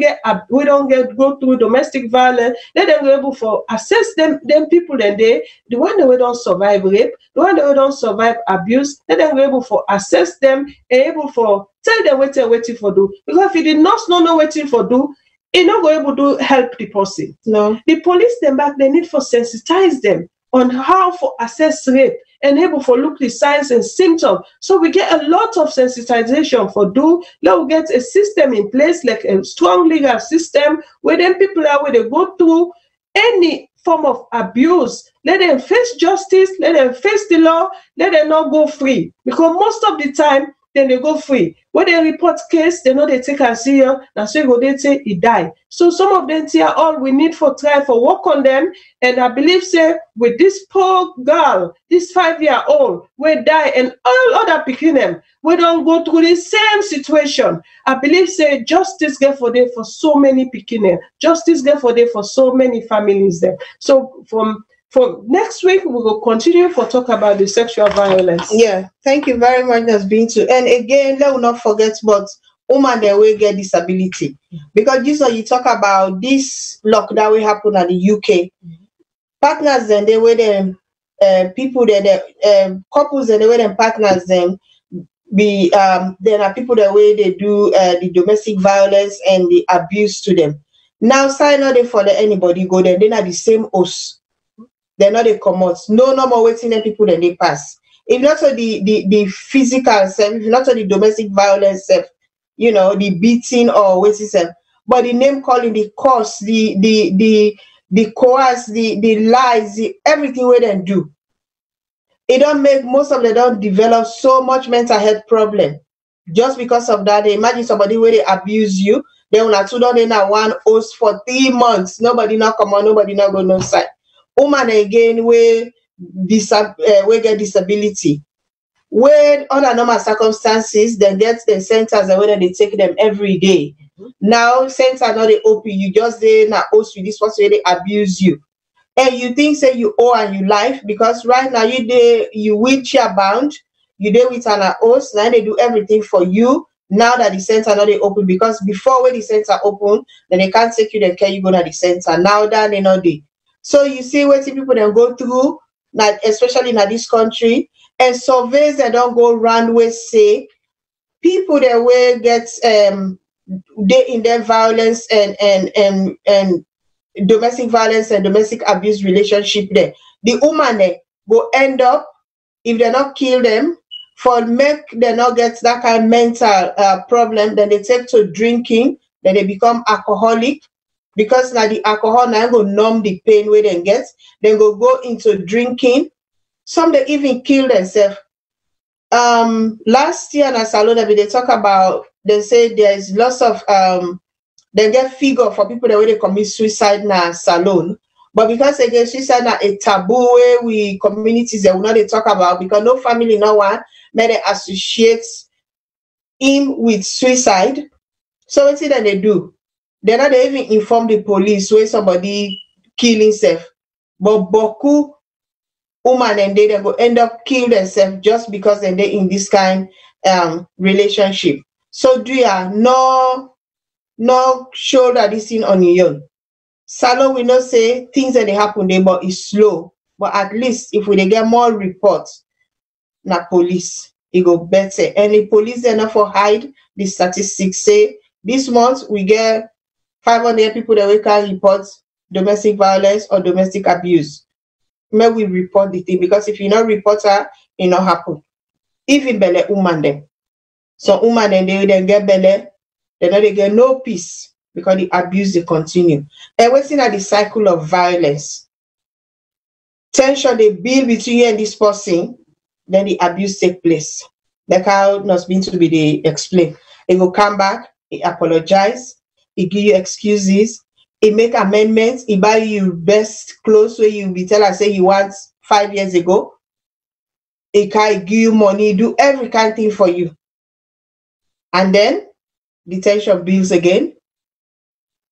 don't go through domestic violence, let them be able for assess them people then they the one that we don't survive rape, the one that we don't survive abuse, let them be able for assess them and able for tell them what they're waiting for do. Because if the nurse not know waiting for do, it's not going able to help the person. No. The police them back, they need for sensitize them on how for assess rape and able for look the signs and symptoms. So we get a lot of sensitization for do. Now we get a system in place, like a strong legal system, where then people are where they go through any form of abuse. Let them face justice, let them face the law, let them not go free. Because most of the time, then they go free. When they report case, they know they take and see you. Now so you go they say he died. So some of them here all we need for try for work on them. And I believe say with this poor girl, this 5-year-old, we die and all other picking them, we don't go through the same situation. I believe say justice get for them for so many picking them. Justice get for them for so many families there. So from next week, we will continue for talk about the sexual violence. Yeah, thank you very much. That's been to. And again, let us not forget about women that will get disability. Because this you talk about this lockdown will happen at the UK. Partners then they were them people that couples and they were them partners then be there are people that way they do the domestic violence and the abuse to them. Now sign not they for anybody go there, they're not the same host. They're not a commot. No more waiting them people then they pass. If not so the physical self, if not so the domestic violence self, you know, the beating or what's it, but the name calling, the curse, the coerce, the lies, everything we then do. It don't make most of them don't develop so much mental health problem. Just because of that, they imagine somebody where they abuse you, they will not two don't in one host for 3 months. Nobody not come on, nobody not go no side. Woman again we get disability. When under normal circumstances, then get the centers and whether they take them every day. Now centers not they open, you just they not host with this person where they abuse you. And you think say you owe and you life because right now you wheelchair bound, you there with an host, now they do everything for you. Now that the center not they open, because before when the center open, then they can't take you, then can you go to the center. Now that they not they. So you see what people then go through, like especially in this country, and surveys that don't go around with say people that will get they in their violence and domestic violence and domestic abuse relationship there. The woman go end up, if they not kill them, for make they not get that kind of mental problem, then they take to drinking, then they become alcoholic, because now the alcohol now go numb the pain where they get, then go into drinking. Some they even kill themselves. Last year in SALONE, they talk about, they say there is lots of they get figure for people that way they commit suicide in SALONE. But because again, suicide is a taboo where we communities that we not they talk about, because no family, no one may they associate him with suicide. So what's it that they do? They're not they even inform the police where somebody kill himself. But boku woman and they go end up kill themselves just because then they in this kind relationship. So do ya no show that this thing on your own. SALONE we not say things that they happen there, but it's slow. But at least if we get more reports, na police, it go better. And the police they not for hide the statistics. Say this month we get 500 people that we can report domestic violence or domestic abuse. May we report the thing, because if you not report her, it not happen. Even belle woman them. So woman and they then get belle, they get no peace because the abuse they continue. And we're seeing at the cycle of violence. Tension they build between you and this person, then the abuse take place. Like how not been to be the explain. It will come back, it apologize, it give you excuses, it make amendments, it buy you best clothes where you be tell her say you want 5 years ago. It can give you money, do every kind of thing for you. And then the tension builds again,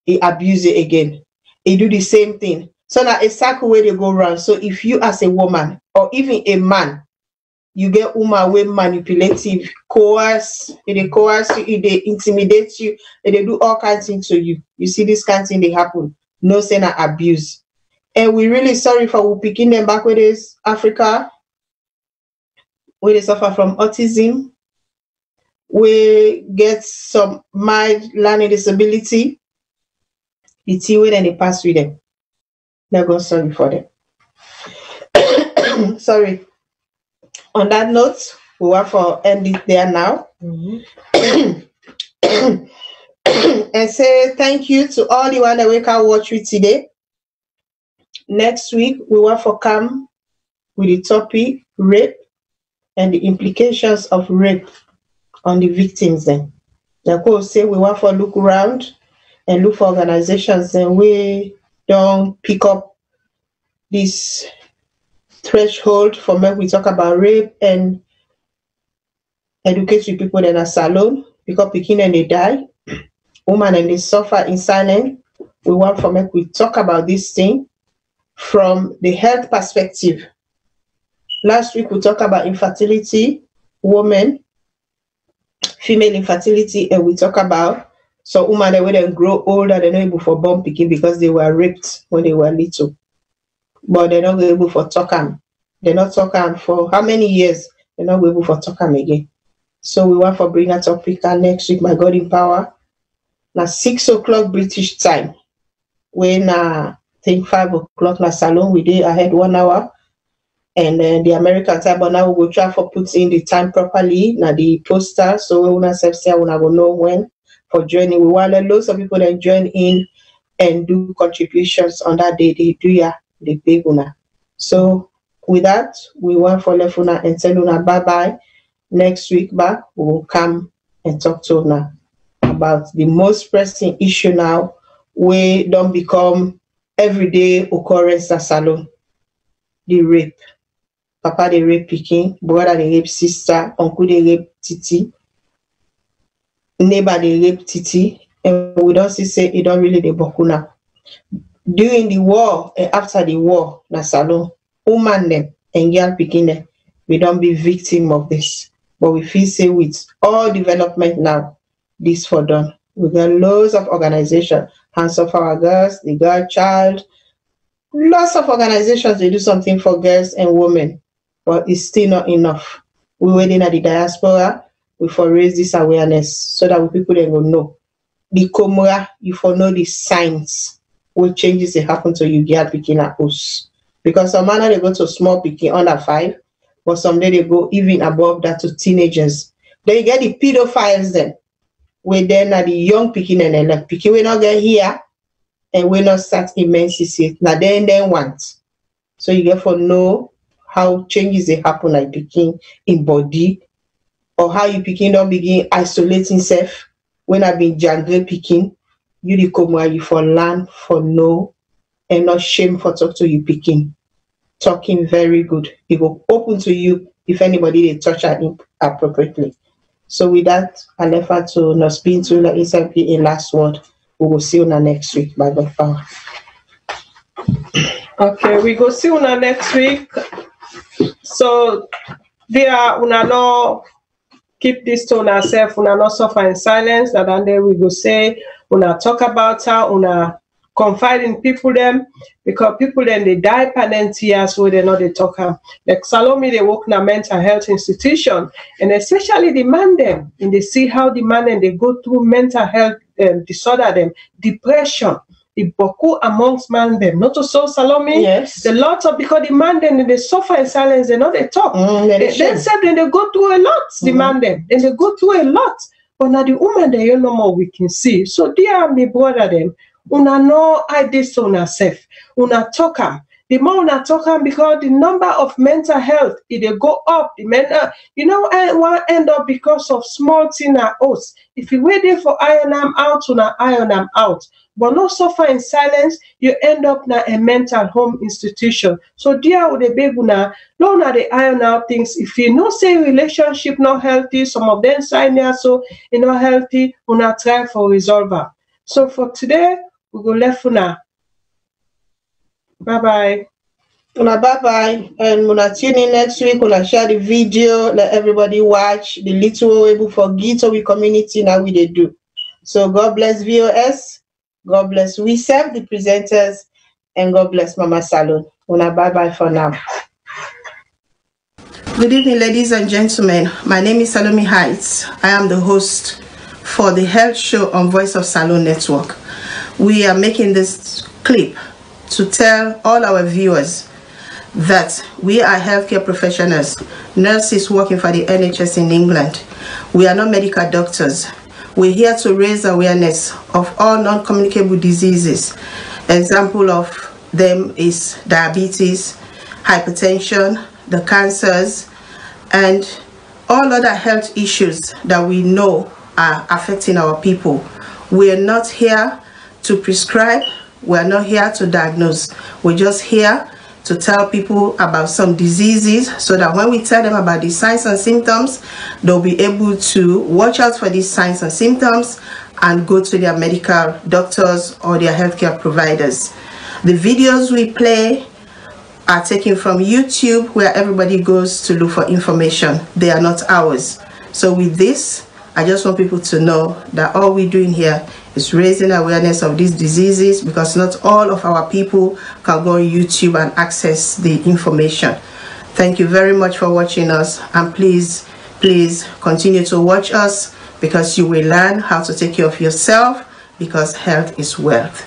it abuse it again. It do the same thing. So now a cycle where they go around. So if you as a woman or even a man, you get woman way manipulative, coerce, they coerce you, they intimidate you, they do all kinds of things to you. You see this kind of thing they happen. No saying abuse. And we're really sorry for picking them back with this Africa, where they suffer from autism. We get some mild learning disability. The thing when they pass with them. They're going sorry for them. Sorry. On that note, we want to end it there now. And say thank you to all the one that we can watch with today. Next week, we want to come with the topic rape and the implications of rape on the victims. Then, like we say, we want to look around and look for organizations and we don't pick up this threshold for when we talk about rape and educate people that are SALONE, because picking and they die, women and they suffer in silence. We want for make we talk about this thing from the health perspective. Last week we talked about infertility, women, female infertility, and we talk about so women that when they grow older, they're not able for born picking because they were raped when they were little. But they're not able for talk them. They're not talking for how many years? They're not able for talk them again. So we want for bring a topic next week, my God in power. Now 6 o'clock British time. When I think 5 o'clock na SALONE, we did ahead 1 hour. And then the American time, but now we will try for put in the time properly. Now the poster, so we will say we will know when for joining. We want lots of people that join in and do contributions on that day. They do the big una. So with that, we want for left una and tell una bye bye. Next week back, we will come and talk to una about the most pressing issue now. We don't become everyday occurrence at SALONE. The rape. Papa they rape pikin, brother they rape sister, uncle they rape titi, neighbor they rape titi, and we don't see say it don't really the bokuna. During the war and after the war, na SALONE, woman them and girl pikin them, we don't be victim of this. But we feel say with all development now, this for done. We got loads of organizations, Hands Off Our Girls, the Girl Child, lots of organizations they do something for girls and women, but it's still not enough. We're waiting at the diaspora, we for raise this awareness so that we people then will know. The Komora, you for know the signs what changes they happen to you get picking at us. Because some man they go to small picking under 5, but some day they go even above that to teenagers. Then you get the pedophiles then, where then are the young picking and then picking we not get here and we not start immensely. Now then want. So you get for know how changes they happen like picking in body, or how you picking don't begin isolating self when I been jungle picking. You the come where you for learn, for know, and not shame for talk to you picking. Talking very good. It will open to you if anybody they touch at appropriately. So with that, I left her to not spin to the SMP in last word. We will see you next week by the power. Okay, we go see you next week. So there una no keep this to ourselves, una not suffer in silence, that and then we go say una talk about her, una confide in people them, because people then they die permanent years where they know they talk her. Like Salome, they work in a mental health institution, and especially the man them, and they see how the man and they go through mental health disorder them, depression. The boku amongst man them, not to so Salome. Yes. The lot of, because the man them they suffer in silence, they know they talk. They said then they go through a lot, the man them, and they go through a lot. But now the woman they no more we can see. So dear me brother them, una no idea to una self, una talk am. The more una talk am, because the number of mental health it they go up. The mental, you know, one end up because of small thing at us. If you wait there for iron am out, una iron am out. But not suffer in silence, you end up na a mental home institution. So dear with the baby na, no na the iron out things. If you know say relationship not healthy, some of them sign there so you not healthy, una try for resolver. So for today, we go left una. Bye bye. Una bye bye, and una tune in next week. Una share the video, let everybody watch the little we able for Gito we community now we they do. So God bless VOS. God bless we serve the presenters, and God bless Mama Salone. Una bye bye for now. Good evening, ladies and gentlemen. My name is Salome Heights. I am the host for the health show on Voice of Salone Network. We are making this clip to tell all our viewers that we are healthcare professionals, nurses working for the NHS in England. We are not medical doctors. We're here to raise awareness of all non-communicable diseases. Example of them is diabetes, hypertension, the cancers, and all other health issues that we know are affecting our people. We are not here to prescribe. We are not here to diagnose. We're just here to tell people about some diseases, so that when we tell them about the signs and symptoms, they'll be able to watch out for these signs and symptoms and go to their medical doctors or their healthcare providers. The videos we play are taken from YouTube, where everybody goes to look for information. They are not ours. So with this, I just want people to know that all we're doing here is raising awareness of these diseases, because not all of our people can go on YouTube and access the information. Thank you very much for watching us, and please continue to watch us, because you will learn how to take care of yourself, because health is wealth.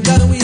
Can we